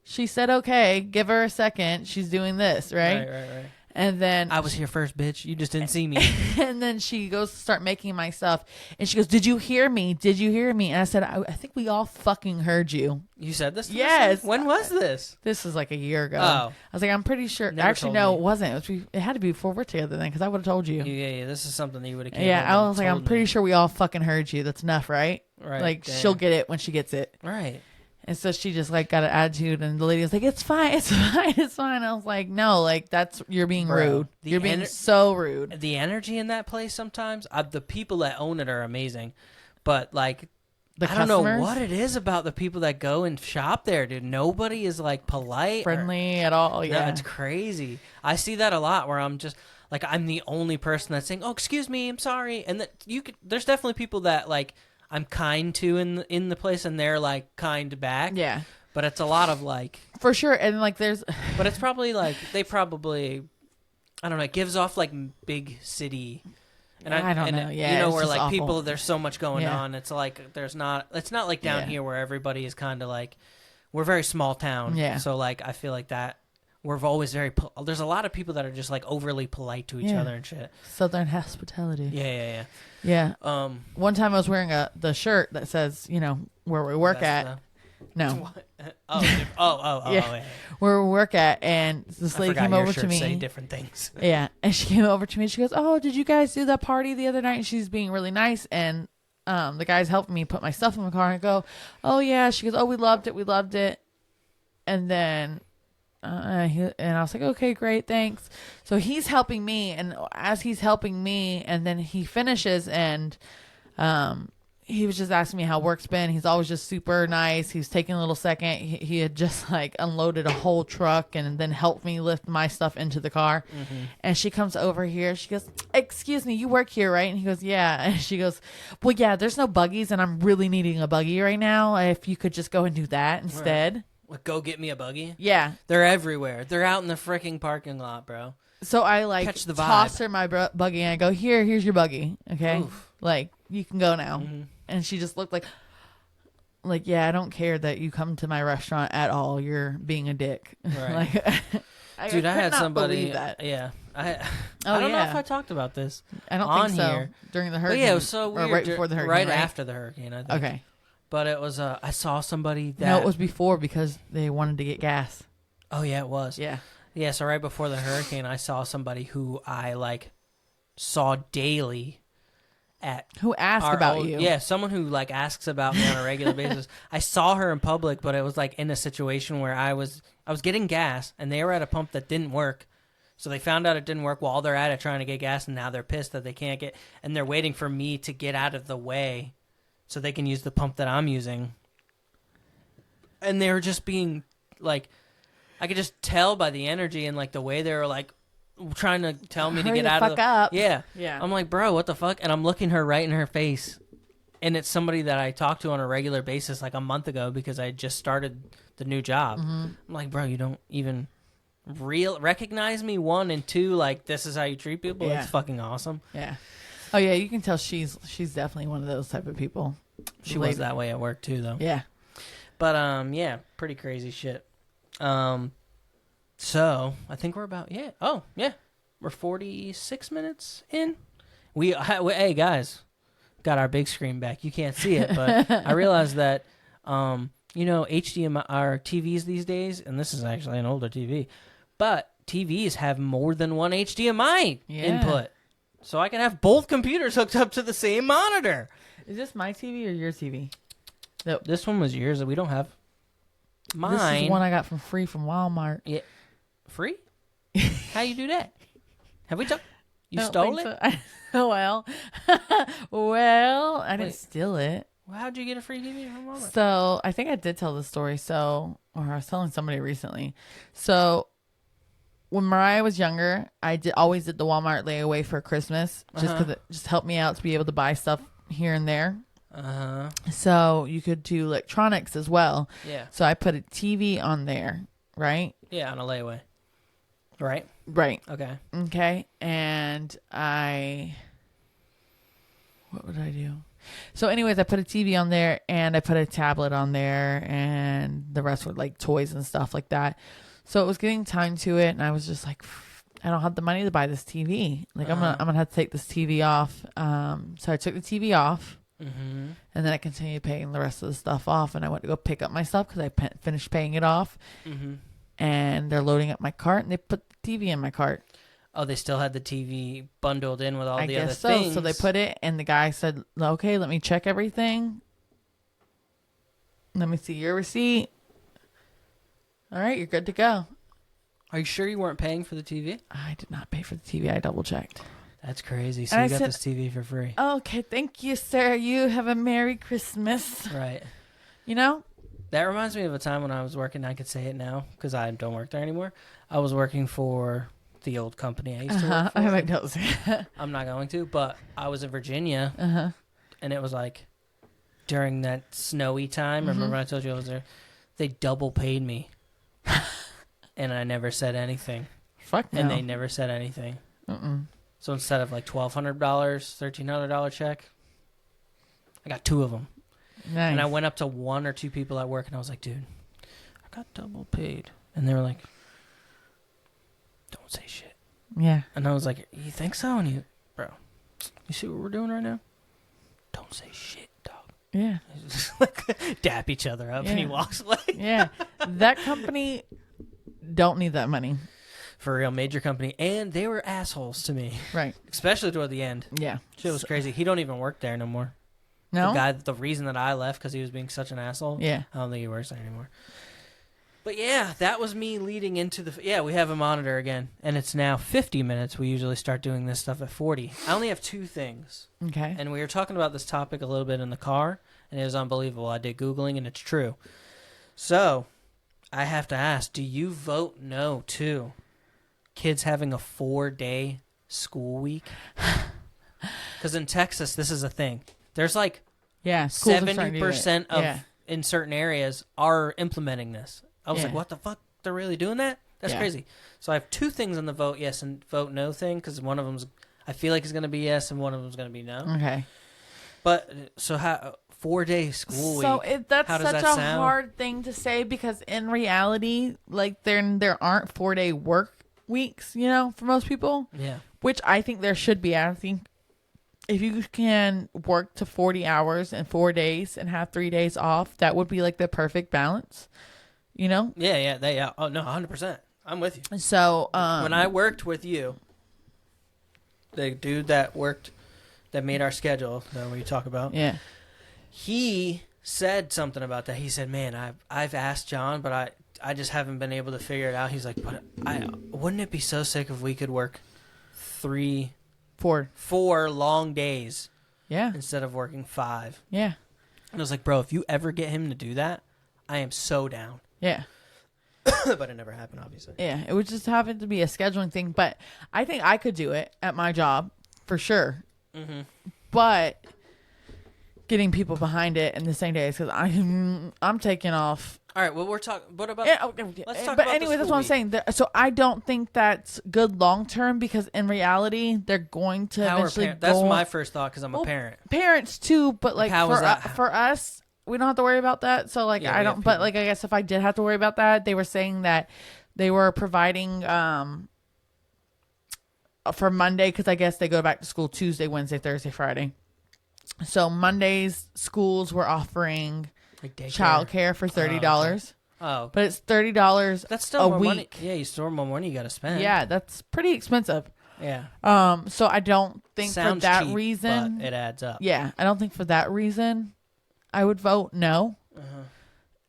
she said, okay, give her a second. She's doing this, right? Right. And then I was here first, bitch. You just didn't see me. And then she goes to start making my stuff. And she goes, did you hear me? Did you hear me? And I said, I think we all fucking heard you. You said this? Yes. When was this? This was like a year ago. Oh. I was like, I'm pretty sure. Never Actually, told no, me. It wasn't. It had to be before we're together then, because I would have told you. Yeah. This is something that you would have. Yeah, I was like, I'm pretty sure we all fucking heard you. That's enough, right? Right. Like, damn. she'll get it when she gets it. Right. And so she just like got an attitude, and the lady was like, it's fine. I was like, no, like you're being rude. You're being so rude. The energy in that place sometimes, the people that own it are amazing. But like, I don't know what it is about the people that go and shop there, dude. Nobody is like polite. Friendly at all. Yeah. No, it's crazy. I see that a lot where I'm just like, I'm the only person that's saying, oh, excuse me, I'm sorry. And that there's definitely people that like, I'm kind to in the place, and they're like kind back. Yeah. But it's a lot of like, for sure. And like there's but it's probably like I don't know, it gives off like big city. And I don't know. Yeah. You know, it's where just like awful. people, there's so much going Yeah. on. It's like it's not like down Yeah. here where everybody is kind of like, we're a very small town. Yeah. So like I feel like that we're always there's a lot of people that are just like overly polite to each Yeah. other and shit. Southern hospitality. Yeah. Yeah. One time I was wearing the shirt that says, where we work at. No. Yeah. Where we work at, and this lady came over to me. Say different things. Yeah, and she came over to me. She goes, "Oh, did you guys do that party the other night?" And she's being really nice, and the guys helping me put my stuff in the car. And I go, "Oh yeah." She goes, "Oh, we loved it." And then, and I was like, "Okay, great, thanks." So he's helping me, and as he's helping me, and then he finishes, and he was just asking me how work's been. He's always just super nice. He was taking a little second. He had just like unloaded a whole truck and then helped me lift my stuff into the car. Mm-hmm. And she comes over here. She goes, "Excuse me, you work here, right?" And he goes, "Yeah." And she goes, "Well, yeah, there's no buggies, and I'm really needing a buggy right now. If you could just go and do that instead." Right. Like, go get me a buggy? Yeah. They're everywhere. They're out in the freaking parking lot, bro. So I like toss her my buggy, and I go, here's your buggy. Okay. Oof. Like, you can go now. Mm-hmm. And she just looked like, yeah, I don't care that you come to my restaurant at all. You're being a dick. Right. Like, Dude, I had somebody. That. Yeah. I don't know if I talked about this. I don't think so. Here. During the hurricane. But yeah, it was so weird. Or right before the hurricane. Right after the hurricane, I think. Okay. But it was, I saw somebody that. No, it was before because they wanted to get gas. Oh, yeah, it was. Yeah. Yeah, so right before the hurricane, I saw somebody who I, saw daily at... Who asked about you. Yeah, someone who, asks about me on a regular basis. I saw her in public, but it was, in a situation where I was getting gas, and they were at a pump that didn't work. So they found out it didn't work while they're at it trying to get gas, and now they're pissed that they can't get... And they're waiting for me to get out of the way so they can use the pump that I'm using. And they were just being, I could just tell by the energy and, the way they were, trying to tell me to get out of the... up. Yeah. Yeah. I'm like, bro, what the fuck? And I'm looking her right in her face. And it's somebody that I talked to on a regular basis, a month ago, because I just started the new job. Mm-hmm. I'm like, bro, you don't even recognize me, one, and two, this is how you treat people? Yeah. It's fucking awesome. Yeah. Oh, yeah, you can tell she's definitely one of those type of people. She was that way at work, too, though. Yeah. But, yeah, pretty crazy shit. So, I think we're about, we're 46 minutes in. Hey, guys, got our big screen back. You can't see it, but I realized that, HDMI, our TVs these days, and this is actually an older TV, but TVs have more than one HDMI input. so I can have both computers hooked up to the same monitor. Is this my TV or your TV? This one was yours. We don't have mine. This is one I got from free from Walmart. Yeah, free? How you do that? Have we talked? You stole it? So. well, I didn't steal it. Well, how'd you get a free TV from Walmart? So I think I did tell the story. Or I was telling somebody recently. So when Mariah was younger, I always did the Walmart layaway for Christmas, just because it just helped me out to be able to buy stuff here and there. So you could do electronics as well. Yeah. So I put a TV on there, right? Yeah, on a layaway. Right. Okay. And what would I do? So anyways, I put a TV on there and I put a tablet on there and the rest were like toys and stuff like that. So it was getting time to it and I was just like, I don't have the money to buy this TV. Like I'm gonna have to take this TV off. So I took the TV off and then I continued paying the rest of the stuff off and I went to go pick up my stuff because I finished paying it off. And they're loading up my cart and they put the TV in my cart. Oh, they still had the TV bundled in with all the other so. things. So they put it, and the guy said, okay, let me check everything. Let me see your receipt. All right, you're good to go. Are you sure you weren't paying for the TV? I did not pay for the TV. I double-checked. That's crazy. So you got this TV for free. Okay, thank you, sir. You have a Merry Christmas. Right. You know? That reminds me of a time when I was working. I could say it now because I don't work there anymore. I was working for the old company I used to work for. I might not say that. I'm not going to, but I was in Virginia, and it was like during that snowy time. Remember when I told you I was there? They double paid me, and I never said anything. Fuck no. And they never said anything. So instead of like $1,200, $1,300 check, I got 2 of them. Nice. And I went up to 1 or 2 people at work, and I was like, dude, I got double paid. And they were like, don't say shit. Yeah. And I was like, you think so? And bro, you see what we're doing right now? Don't say shit, dog. Yeah. Just like dap each other up, and he walks away. Yeah. That company don't need that money. For real, major company. And they were assholes to me. Right. Especially toward the end. Yeah. Shit was crazy. He don't even work there no more. No? The reason that I left because he was being such an asshole. Yeah. I don't think he works there anymore. But yeah, that was me leading into we have a monitor again. And it's now 50 minutes. We usually start doing this stuff at 40. I only have 2 things. Okay. And we were talking about this topic a little bit in the car. And it was unbelievable. I did Googling and it's true. So, I have to ask, do you vote no to kids having a 4-day school week? Because in Texas, this is a thing. There's like 70% of in certain areas are implementing this. I was like, what the fuck? They're really doing that? That's crazy. So I have 2 things on the vote yes and vote no thing because one of them's I feel like is going to be yes and one of them's going to be no. Okay. But so how 4-day school week? So that's how does such that a sound? hard thing to say because in reality, like there aren't 4-day work weeks, you know, for most people. Yeah. Which I think there should be. I think if you can work to 40 hours in 4 days and have 3 days off, that would be like the perfect balance, you know? Yeah. Oh, no, 100%. I'm with you. So, when I worked with you, the dude that made our schedule that we talk about, he said something about that. He said, man, I've asked John, but I just haven't been able to figure it out. He's like, but wouldn't it be so sick if we could work 4 long days instead of working 5? Yeah. And I was like, bro, if you ever get him to do that, I am so down. Yeah. But it never happened, obviously. Yeah, it would just happen to be a scheduling thing. But I think I could do it at my job for sure. Mm-hmm. But getting people behind it in the same days because I'm taking off. All right, well, we're talking. What about? Let's talk but about anyway, the that's school what I'm saying. So I don't think that's good long term because in reality, they're going to eventually. That's my first thought because I'm a parent. Parents too, but like for us, we don't have to worry about that. So like I don't. But like I guess if I did have to worry about that, they were saying that they were providing for Monday because I guess they go back to school Tuesday, Wednesday, Thursday, Friday. So Mondays schools were offering like childcare for $30. Oh, but it's $30. That's still a more week. Money. Yeah, you still more money you got to spend. Yeah, that's pretty expensive. Yeah. So I don't think Sounds for that cheap, reason, but it adds up. yeah, I don't think for that reason I would vote no. Uh-huh.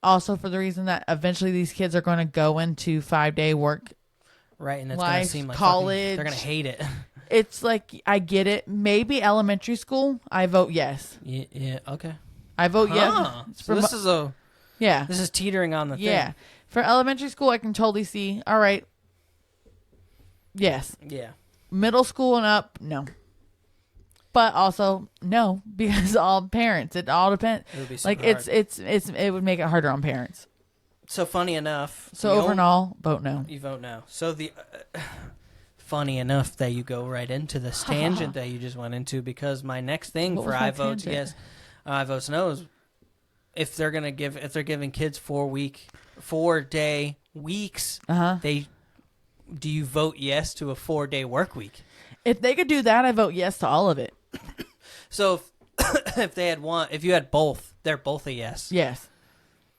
Also for the reason that eventually these kids are going to go into 5-day work. Right, and it's going to Life, seem like college. they're going to hate it. It's like, I get it. Maybe elementary school, I vote yes. Yeah, okay. I vote yes. So this is teetering on the thing. Yeah. For elementary school, I can totally see. All right. Yes. Yeah. Middle school and up, no. But also no, because all parents. It all depends. It would be like hard. it would make it harder on parents. So funny enough. So overall, vote no. You vote no. So funny enough that you go right into this tangent that you just went into, because my next thing What for was my I vote tangent? yes, I vote no is if they're giving kids 4-day weeks, do you vote yes to a 4-day work week? If they could do that, I vote yes to all of it. So if you had both, they're both a yes. Yes.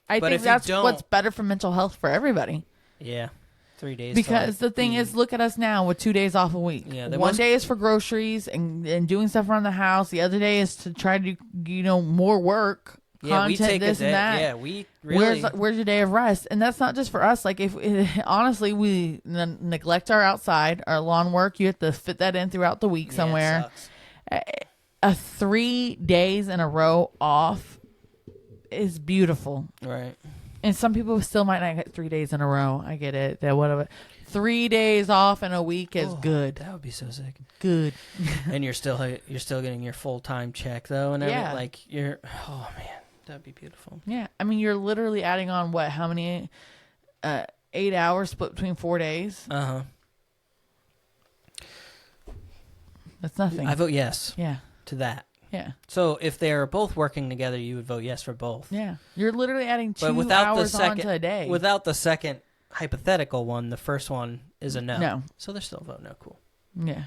I But think if you that's don't- what's better for mental health for everybody. Yeah. 3 days. Because the thing is, look at us now with 2 days off a week. Yeah, One day is for groceries and doing stuff around the house. The other day is to try to do, more work, we content, take this a day. and that. Yeah, we really. Where's your day of rest? And that's not just for us. Like, honestly, we neglect our outside, our lawn work. You have to fit that in throughout the week somewhere. A 3 days in a row off is beautiful. Right. And some people still might not get 3 days in a row. I get it. That whatever. 3 days off in a week is good. That would be so sick. Good. And you're still getting your full-time check though, and Yeah. like oh man, that'd be beautiful. Yeah. I mean, you're literally adding on how many 8 hours split between 4 days? Uh-huh. That's nothing. I vote yes yeah. to that. Yeah. So if they're both working together, you would vote yes for both. Yeah. You're literally adding 2 But without hours the second, onto a day. Without the second hypothetical one, the first one is a no. No. So they're still vote no. Cool. Yeah.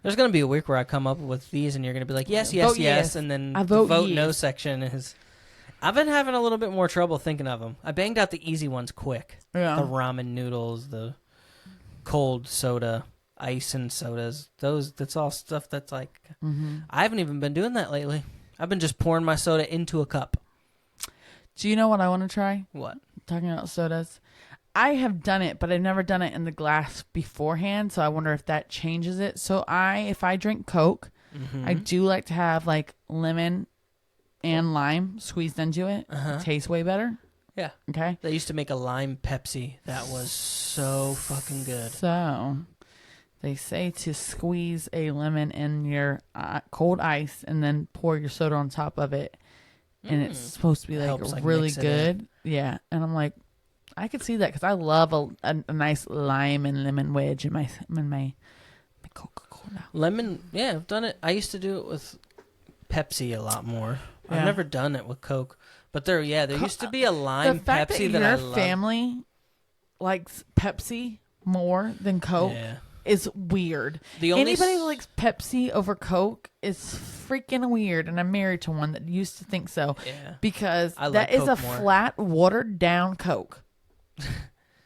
There's going to be a week where I come up with these and you're going to be like, yes, yes, Vote yes. and then I the vote vote no yes. section is... I've been having a little bit more trouble thinking of them. I banged out the easy ones quick. Yeah. The ramen noodles, the cold soda, ice and sodas. That's all stuff that's like... Mm-hmm. I haven't even been doing that lately. I've been just pouring my soda into a cup. Do you know what I want to try? What? Talking about sodas. I have done it, but I've never done it in the glass beforehand, so I wonder if that changes it. So if I drink Coke, I do like to have like lemon and lime squeezed into it. It tastes way better. Yeah. Okay. They used to make a lime Pepsi that was so fucking good. So they say to squeeze a lemon in your cold ice and then pour your soda on top of it. And it's supposed to be Helps, like, really mix it good. Yeah. And I'm like, I could see that because I love a nice lime and lemon wedge in my Coca-Cola. Lemon, yeah, I've done it. I used to do it with Pepsi a lot more. Yeah. I've never done it with Coke. But there used to be a lime The fact Pepsi that that I your love. family likes Pepsi more than Coke Yeah. is weird. Anybody who likes Pepsi over Coke is freaking weird, and I'm married to one that used to think so. Yeah. Because I like that is Coke a more. flat, watered down Coke.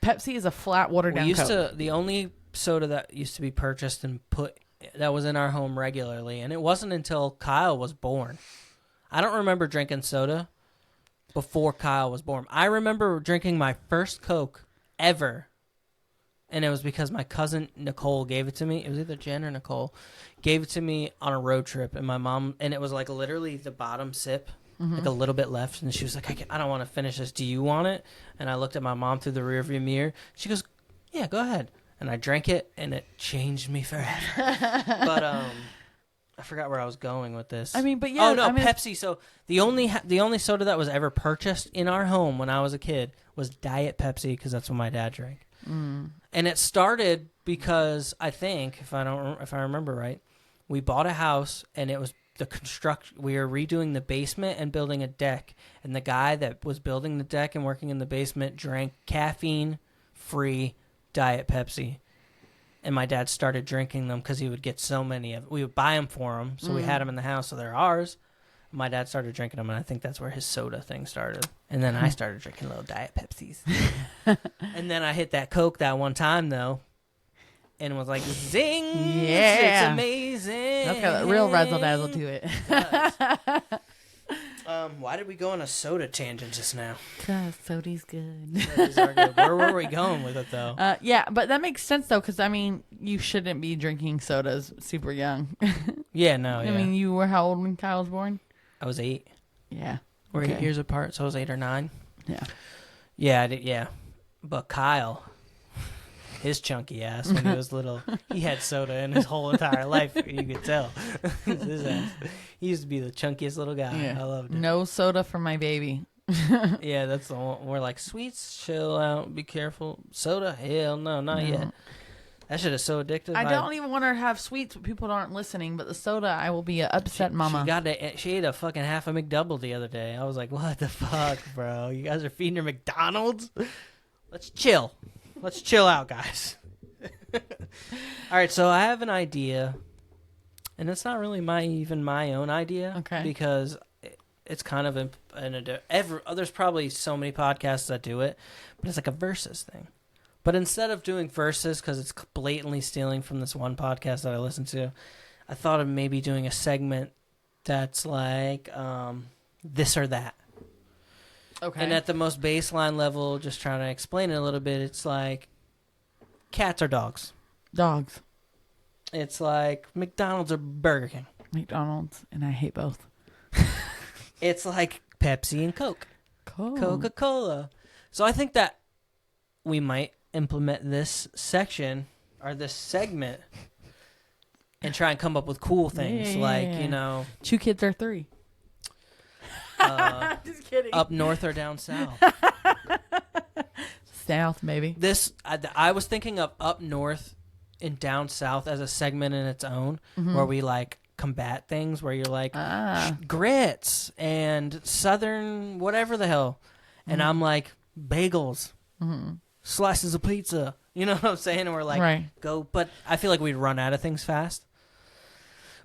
Pepsi is a flat, watered down Coke. The only soda that used to be purchased and that was in our home regularly, and it wasn't until Kyle was born. I don't remember drinking soda before Kyle was born. I remember drinking my first Coke ever, and it was because my cousin Nicole gave it to me. It was either Jen or Nicole gave it to me on a road trip, and my mom, and it was like literally the bottom sip, like a little bit left, and she was like, I don't want to finish this. Do you want it? And I looked at my mom through the rearview mirror. She goes, yeah, go ahead. And I drank it, and it changed me forever. But I forgot where I was going with this. I mean, but yeah. Oh no, I mean, Pepsi. So the only soda that was ever purchased in our home when I was a kid was Diet Pepsi, because that's what my dad drank. And it started because I think, if I remember right, we bought a house and it was the construction. We were redoing the basement and building a deck, and the guy that was building the deck and working in the basement drank caffeine-free Diet Pepsi. And my dad started drinking them because he would get so many of. We would buy them for him, so we had them in the house, so they're ours. My dad started drinking them, and I think that's where his soda thing started. And then I started drinking little Diet Pepsis. And then I hit that Coke that one time, though, and was like, zing. Yeah. It's amazing. That's got a real razzle dazzle to it. Why did we go on a soda tangent just now? Cause soda's good. Sodas are good. Where were we going with it, though? Yeah, but that makes sense, though, because, I mean, you shouldn't be drinking sodas super young. Yeah, no, yeah. I mean, you were how old when Kyle was born? I was 8. Yeah. We're 8 years apart, so I was 8 or 9. Yeah. Yeah, yeah. But Kyle, his chunky ass, when he was little, he had soda in his whole entire life. You could tell. His ass. He used to be the chunkiest little guy. Yeah. I loved it. No soda for my baby. Yeah, that's the one. We're like, sweets, chill out, be careful. Soda? Hell no, not yet. That shit is so addictive. I don't even want her to have sweets when people aren't listening, but the soda, I will be an upset mama. She ate a fucking half a McDouble the other day. I was like, what the fuck, bro? You guys are feeding her McDonald's? Let's chill. Let's chill out, guys. All right, so I have an idea, and it's not really even my own idea. Okay. Because it's kind of there's probably so many podcasts that do it, but it's like a versus thing. But instead of doing verses, because it's blatantly stealing from this one podcast that I listened to, I thought of maybe doing a segment that's like this or that. Okay. And at the most baseline level, just trying to explain it a little bit, it's like cats or dogs. Dogs. It's like McDonald's or Burger King. McDonald's, and I hate both. It's like Pepsi and Coke. Cool. Coca-Cola. So I think that we might implement this section or this segment and try and come up with cool things like, you know, 2 kids or 3. Just kidding. Up north or down south. South, maybe. This I was thinking of up north and down south as a segment in its own, where we like combat things, where you're like grits and southern whatever the hell, and I'm like bagels. Slices of pizza, you know what I'm saying? And we're like, go. But I feel like we'd run out of things fast.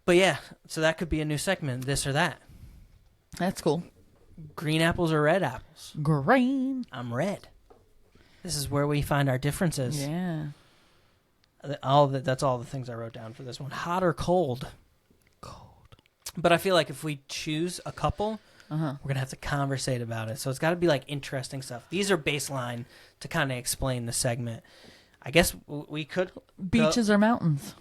But yeah, so that could be a new segment, this or that. That's cool. Green apples or red apples? Green. I'm red. This is where we find our differences. Yeah. That's all the things I wrote down for this one. Hot or cold? Cold. But I feel like if we choose a couple, we're going to have to conversate about it. So it's got to be like interesting stuff. These are baseline to kind of explain the segment. I guess we could... Beaches or mountains?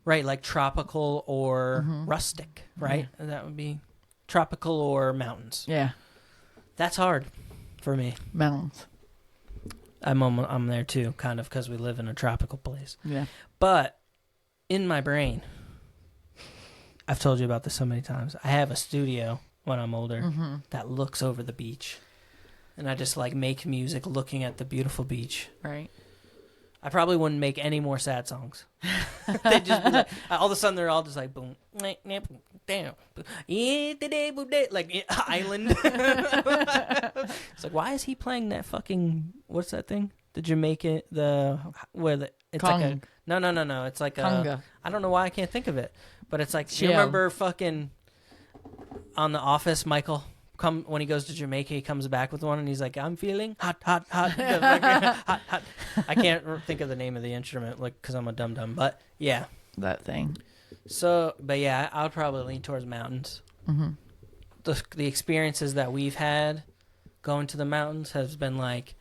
Right, like tropical or rustic, right? Yeah. That would be tropical or mountains. Yeah. That's hard for me. Mountains. I'm there too, kind of, because we live in a tropical place. Yeah. But in my brain, I've told you about this so many times. I have a studio when I'm older that looks over the beach. And I just like make music looking at the beautiful beach. Right. I probably wouldn't make any more sad songs. They'd just be like, all of a sudden they're all just like boom, damn, like island. It's like, why is he playing that fucking, what's that thing? The Jamaican, it's Kong. like no. It's like Conga. I don't know why I can't think of it, but it's like, Chill. you remember fucking on The Office, Michael? When he goes to Jamaica, he comes back with one, and he's like, "I'm feeling hot." hot. I can't think of the name of the instrument, like, because I'm a dum dum. But yeah, That thing. so but yeah, I'll probably lean towards mountains. The experiences that we've had going to the mountains has been like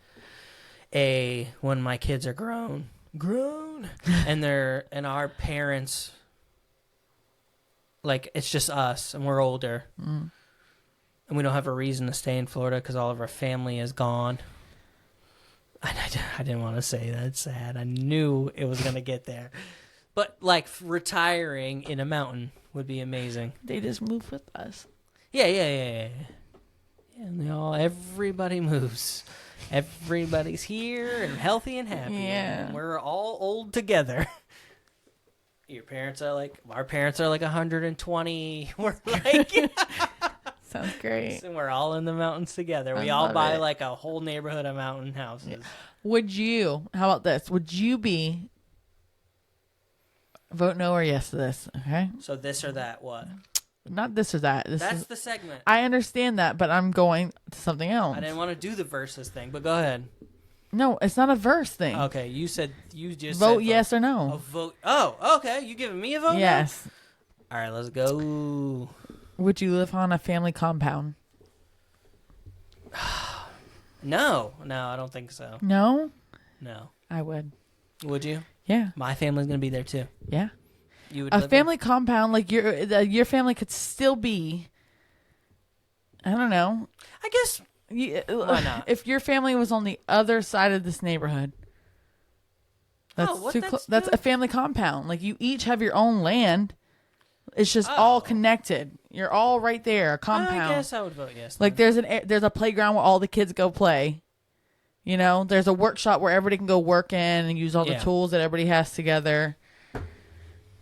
when my kids are grown, and our parents, like, it's just us, and we're older. And we don't have a reason to stay in Florida because all of our family is gone. I didn't want to say that. It's sad. I knew it was going to get there. But, like, retiring in a mountain would be amazing. They just move with us. Yeah. And everybody moves. Everybody's here and healthy and happy. Yeah. And we're all old together. Our parents are like 120. We're like... Sounds great. And we're all in the mountains together. We I all love buy it. like a whole neighborhood of mountain houses. How about this? Would you be vote no or yes to this? Okay. So this or that, what? Not this or that. That's the segment. I understand that, but I'm going to something else. I didn't want to do the versus thing, but go ahead. No, it's not a verse thing. Okay, you said you just vote said yes or no. A vote. Oh, okay. You giving me a vote? Yes. Now? All right, let's go. Would you live on a family compound? No, I don't think so. No? No. I would. Would you? Yeah. My family's gonna be there too. Yeah. You would a live family compound, like your family could still be. I don't know. I guess. Why not? If your family was on the other side of this neighborhood, that's a family compound. Like you each have your own land. It's just all connected. You're all right there. A compound. I guess I would vote yes. Like there's a playground where all the kids go play. You know, there's a workshop where everybody can go work in and use all the tools that everybody has together.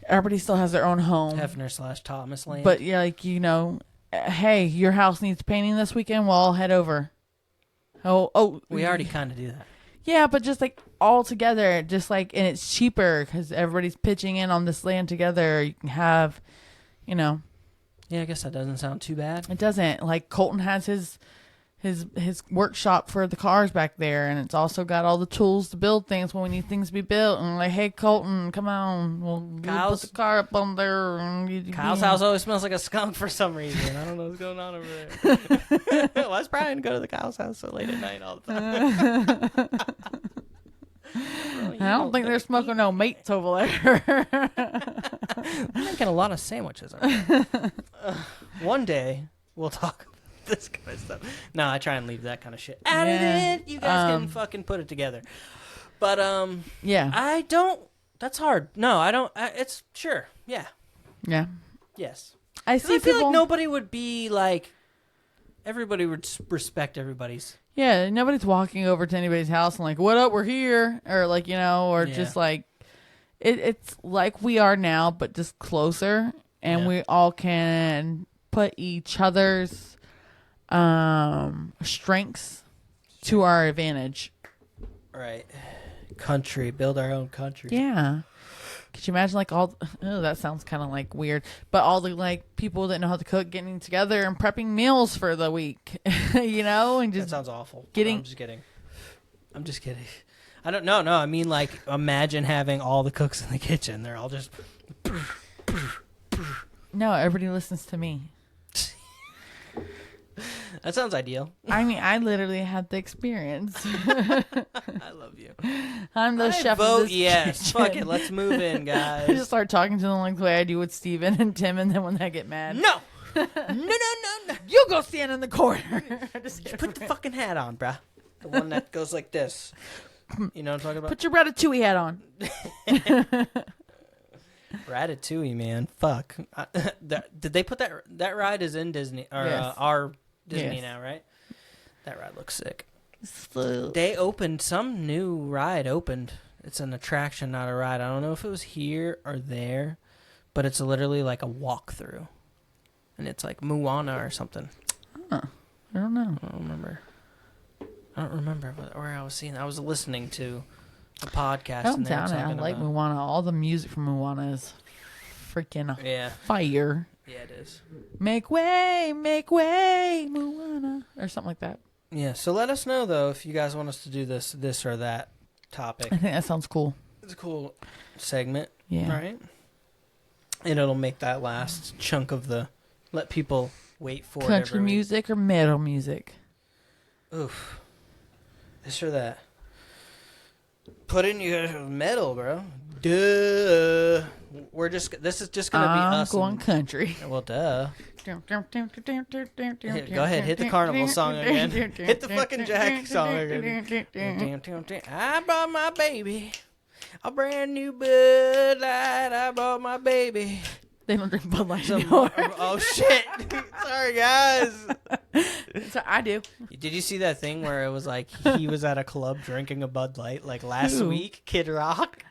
Everybody still has their own home. Hefner/Thomas land. But yeah, like hey, your house needs painting this weekend. Well, I'll head over. Oh, we already kind of do that. Yeah, but just like all together, just like, and it's cheaper because everybody's pitching in on this land together. You can have, Yeah, I guess that doesn't sound too bad. It doesn't. Like Colton has his workshop for the cars back there, and it's also got all the tools to build things when we need things to be built. And like, hey, Colton, come on, we'll put the car up on there. Kyle's house always smells like a skunk for some reason. I don't know what's going on over there. Why's Brian go to the Kyle's house so late at night all the time? Bro, I don't think they're smoking no mates over there. I'm making a lot of sandwiches over there. One day we'll talk this kind of stuff. No, I try and leave that kind of shit out of it. You guys can fucking put it together. But yeah, I don't. That's hard. No, I don't. It's sure. Yeah. Yeah. Yes. I see. I feel like nobody would be like. Everybody would respect everybody's. Yeah, nobody's walking over to anybody's house and like, "What up? We're here," or like just like it's like we are now, but just closer, and we all can put each other's strengths to our advantage. Right. Country. Build our own country. Yeah. Could you imagine like that sounds kind of like weird, but all the like people that know how to cook getting together and prepping meals for the week, and just. That sounds awful. I'm just kidding. I don't know. No, I mean like imagine having all the cooks in the kitchen. They're all just. No, everybody listens to me. That sounds ideal. I mean, I literally had the experience. I love you. I'm the chef vote of this yes. kitchen. Fuck it. Let's move in, guys. I just start talking to them like the way I do with Steven and Tim, and then when they get mad. No. No. You go stand in the corner. Just put the fucking hat on, bruh. The one that goes like this. You know what I'm talking about? Put your Ratatouille hat on. Ratatouille, man. Fuck. Did they put that ride is in Disney or our Disney now, right? That ride looks sick. They opened some new ride. It's an attraction, not a ride. I don't know if it was here or there, but it's literally like a walkthrough, and it's like Moana or something. Huh. I don't know. I don't remember where I was seeing. I was listening to a podcast. I'm down. I like Moana. All the music from Moana is freaking fire. Yeah, it is. Make way, Moana, or something like that. Yeah. So let us know though if you guys want us to do this or that topic. I think that sounds cool. It's a cool segment. Yeah. Right. And it'll make that last chunk of let people wait for country music or metal music. Oof. This or that. Put in your metal, bro. Duh. This is just gonna be us. I'm going country. Well, duh. Go ahead, hit the carnival song again. Hit the fucking Jack song again. I brought my baby a brand new Bud Light. I brought my baby. They don't drink Bud Light anymore. Oh shit! Sorry, guys. So I do. Did you see that thing where it was like he was at a club drinking a Bud Light like last week? Kid Rock.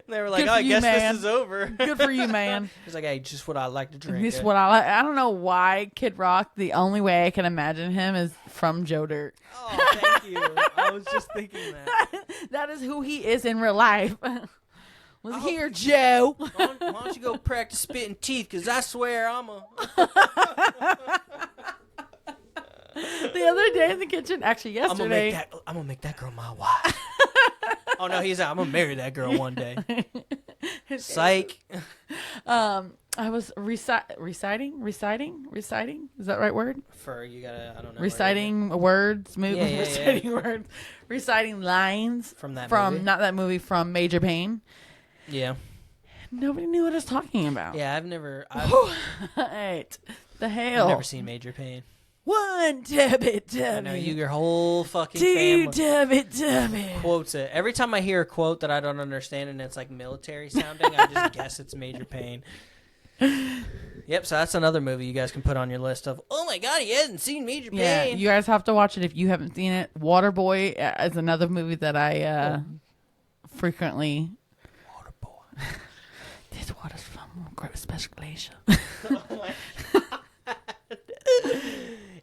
They were like, I guess this is over. Good for you, man. He's like, hey, just what I like to drink. This is what I like. I don't know why Kid Rock, the only way I can imagine him is from Joe Dirt. Oh, thank you. I was just thinking that. That is who he is in real life. Here, Joe. Why don't you go practice spitting teeth? Because I swear I'm a... The other day in the kitchen, actually yesterday. I'm gonna make that girl my wife. Oh no, he's out. I'm gonna marry that girl one day. Psych. I was reciting. Is that the right word? For you gotta, I don't know. Reciting words, reciting words, reciting lines from movie? Not that movie, from Major Payne. Yeah. Nobody knew what I was talking about. Yeah, I've never. Right. The hell. I've never seen Major Payne. One debit. I know your whole fucking two family debit. Quotes it. Every time I hear a quote that I don't understand and it's like military sounding, I just guess it's Major Payne. Yep, so that's another movie you guys can put on your list of, oh my god, he hasn't seen Major Payne. Yeah, you guys have to watch it if you haven't seen it. Waterboy is another movie that I frequently... Waterboy. This water's from Great Special Glacier. Oh my god.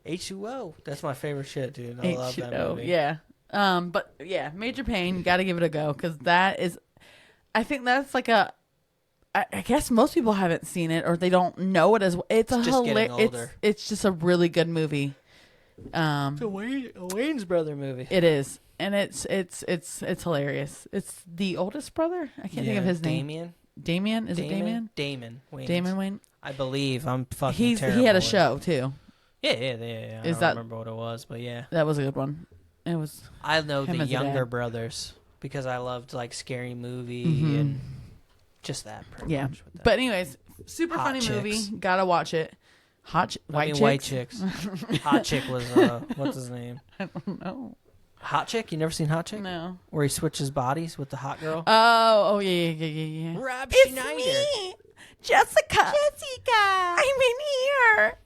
H2O. That's my favorite shit, dude. I love that movie. Yeah. But yeah, Major Payne, got to give it a go, because that is... I think that's like a... I guess most people haven't seen it, or they don't know it as well. It's just getting older. It's just a really good movie. It's a Wayne's brother movie. It is, and it's hilarious. It's the oldest brother. I can't think of his name. Damien. Is it Damien? Damon Wayans. Damon Wayne. I believe. I'm fucking terrible. He had a show too. Yeah. I don't remember what it was, but yeah, that was a good one. It was. I know the younger brothers because I loved like Scary Movie and. Just that, pretty much. With that. But anyways, super Hot funny chicks. Movie. Gotta watch it. White chicks. Hot chick was what's his name? I don't know. Hot chick? You never seen Hot Chick? No. Where he switches bodies with the hot girl? Oh yeah. Rob it's Schneider. Me, Jessica. I'm in here.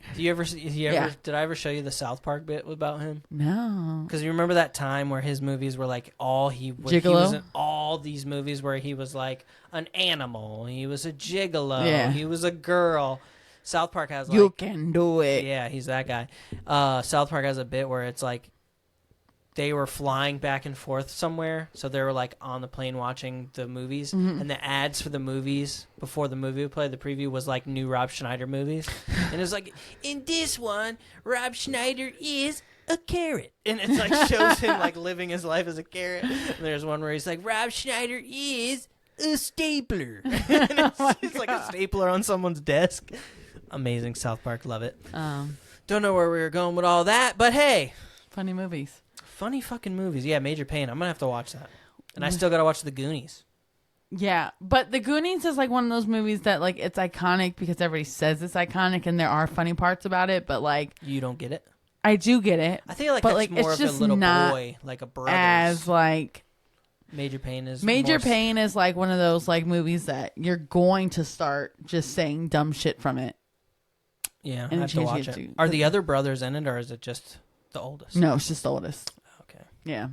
Did I ever show you the South Park bit about him? No. Because you remember that time where his movies were like he was in all these movies where he was like an animal, he was a gigolo, he was a girl. South Park has like... You can do it. Yeah, he's that guy. South Park has a bit where it's like they were flying back and forth somewhere, so they were like on the plane watching the movies, and the ads for the movies before the movie would play, the preview was like new Rob Schneider movies, and it was like, in this one, Rob Schneider is a carrot, and it's like shows him like living his life as a carrot. And there's one where he's like, Rob Schneider is a stapler, and it's like a stapler on someone's desk. Amazing. South Park, love it. Don't know where we were going with all that, but hey, funny movies. Funny fucking movies. Yeah, Major Payne. I'm going to have to watch that. And I still got to watch The Goonies. Yeah, but The Goonies is like one of those movies that like it's iconic because everybody says it's iconic and there are funny parts about it, but like... You don't get it? I do get it. I feel like that's like, more of a little boy, like a brother. As like... Major Payne is... Major Payne is like one of those like movies that you're going to start just saying dumb shit from it. Yeah, I have to watch it. Are the other brothers in it, or is it just the oldest? No, it's just the oldest. Okay. Yeah.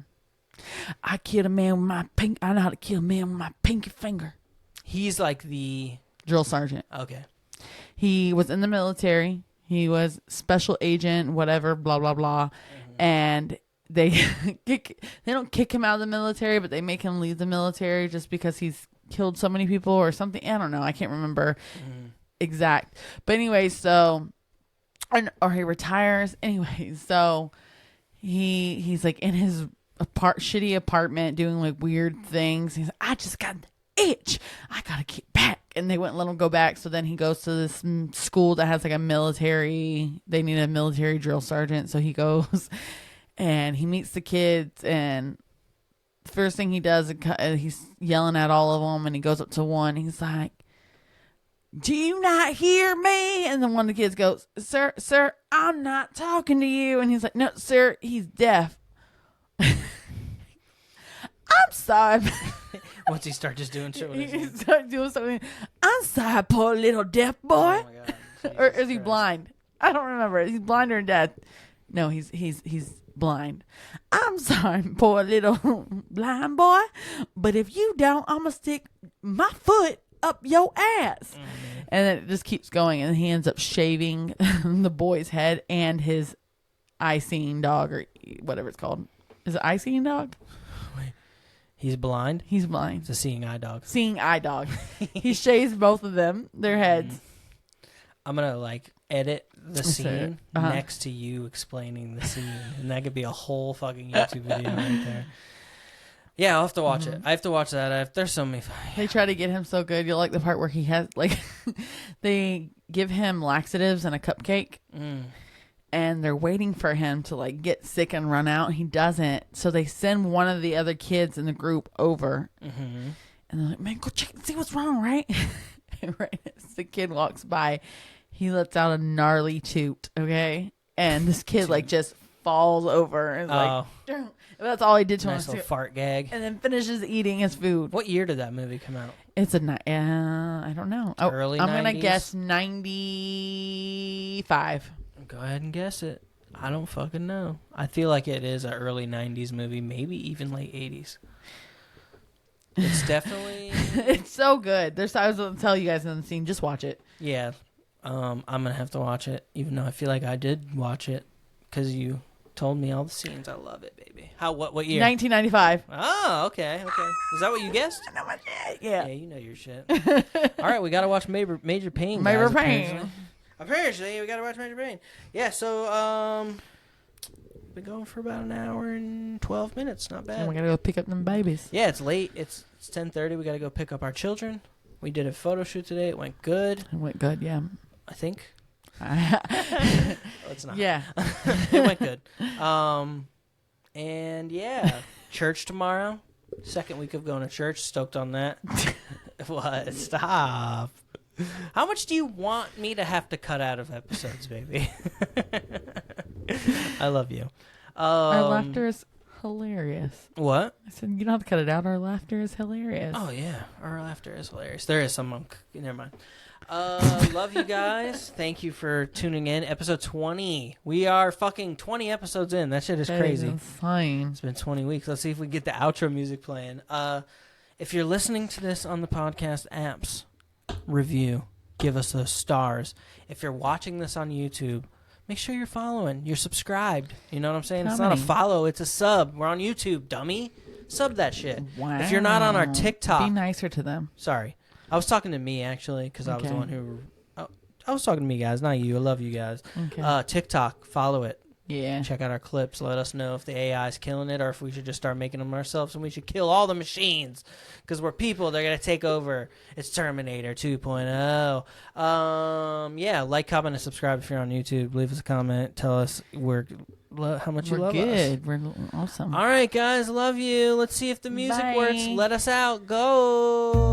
I killed a man with my I know how to kill a man with my pinky finger. He's like the... drill sergeant. Okay. He was in the military. He was special agent, whatever, blah, blah, blah. And they don't kick him out of the military, but they make him leave the military just because he's killed so many people or something. I don't know. I can't remember exact. But anyway, so... Or he retires. Anyway, so he's like in his shitty apartment doing like weird things. He's like, I just got the itch. I gotta get back. And they wouldn't let him go back. So then he goes to this school that has like a military. They need a military drill sergeant. So he goes and he meets the kids. And the first thing he does, he's yelling at all of them. And he goes up to one. He's like, do you not hear me? And then one of the kids goes, sir, I'm not talking to you. And he's like, no, sir, he's deaf. I'm sorry. Once he starts just doing shit with he starts doing something. I'm sorry, poor little deaf boy. Oh my God. Or is he blind? I don't remember. He's blind or deaf. No, he's blind. I'm sorry, poor little blind boy. But if you don't, I'm going to stick my foot up your ass. And then it just keeps going, and he ends up shaving the boy's head and his eye-seeing dog, or whatever it's called. Is it eye-seeing dog? Wait, he's blind? He's blind. It's a seeing eye dog. Seeing eye dog. He shaves both of them, their heads. I'm gonna like edit the scene next to you explaining the scene, and that could be a whole fucking YouTube video right there. Yeah, I'll have to watch it. I have to watch that. There's so many. They try to get him so good. You'll like the part where he has like they give him laxatives and a cupcake. And they're waiting for him to like get sick and run out. He doesn't. So they send one of the other kids in the group over. And they're like, man, go check and see what's wrong, right? And right as the kid walks by, he lets out a gnarly toot, okay? And this kid like just falls over and like, that's all he did to him. Nice little fart gag. And then finishes eating his food. What year did that movie come out? It's I don't know. Early 90s? I'm going to guess 95. Go ahead and guess it. I don't fucking know. I feel like it is an early 90s movie, maybe even late 80s. It's definitely... It's so good. I was going to tell you guys in the scene, just watch it. Yeah. I'm going to have to watch it, even though I feel like I did watch it, because you told me all the scenes. I love it, baby. What year? 1995. Oh, okay. Is that what you guessed? I know my shit. Yeah. Yeah, you know your shit. All right, we got to watch Major Pain. Major Pain. Apparently, we gotta watch Major Pain. Yeah, so been going for about an hour and 12 minutes. Not bad. And we gotta go pick up them babies. Yeah, it's late. It's 10:30. We gotta go pick up our children. We did a photo shoot today. It went good. It went good, yeah. I think. It's not. Yeah. It went good. And yeah, church tomorrow. Second week of going to church. Stoked on that. What? Stop. How much do you want me to have to cut out of episodes, baby? I love you. Our laughter is hilarious. What? I said, you don't have to cut it out. Our laughter is hilarious. Oh, yeah. Our laughter is hilarious. There is some... Never mind. Love you guys. Thank you for tuning in. Episode 20. We are fucking 20 episodes in. That shit is crazy. Is insane. It's been 20 weeks. Let's see if we get the outro music playing. If you're listening to this on the podcast apps... review, give us those stars. If you're watching this on YouTube, make sure you're following, you're subscribed. You know what I'm saying? It's not a follow, it's a sub. We're on YouTube, dummy. Sub that shit. Wow. If you're not on our TikTok, be nicer to them. Sorry, I was talking to me actually, because I was the one who I was talking to me, guys, not you. I love you guys. TikTok, follow it. Yeah. Check out our clips. Let us know if the AI is killing it or if we should just start making them ourselves and we should kill all the machines because we're people. They're going to take over. It's Terminator 2.0. Yeah, like, comment, and subscribe if you're on YouTube. Leave us a comment. Tell us how much you love us. We're awesome. All right, guys. Love you. Let's see if the music works. Let us out. Go.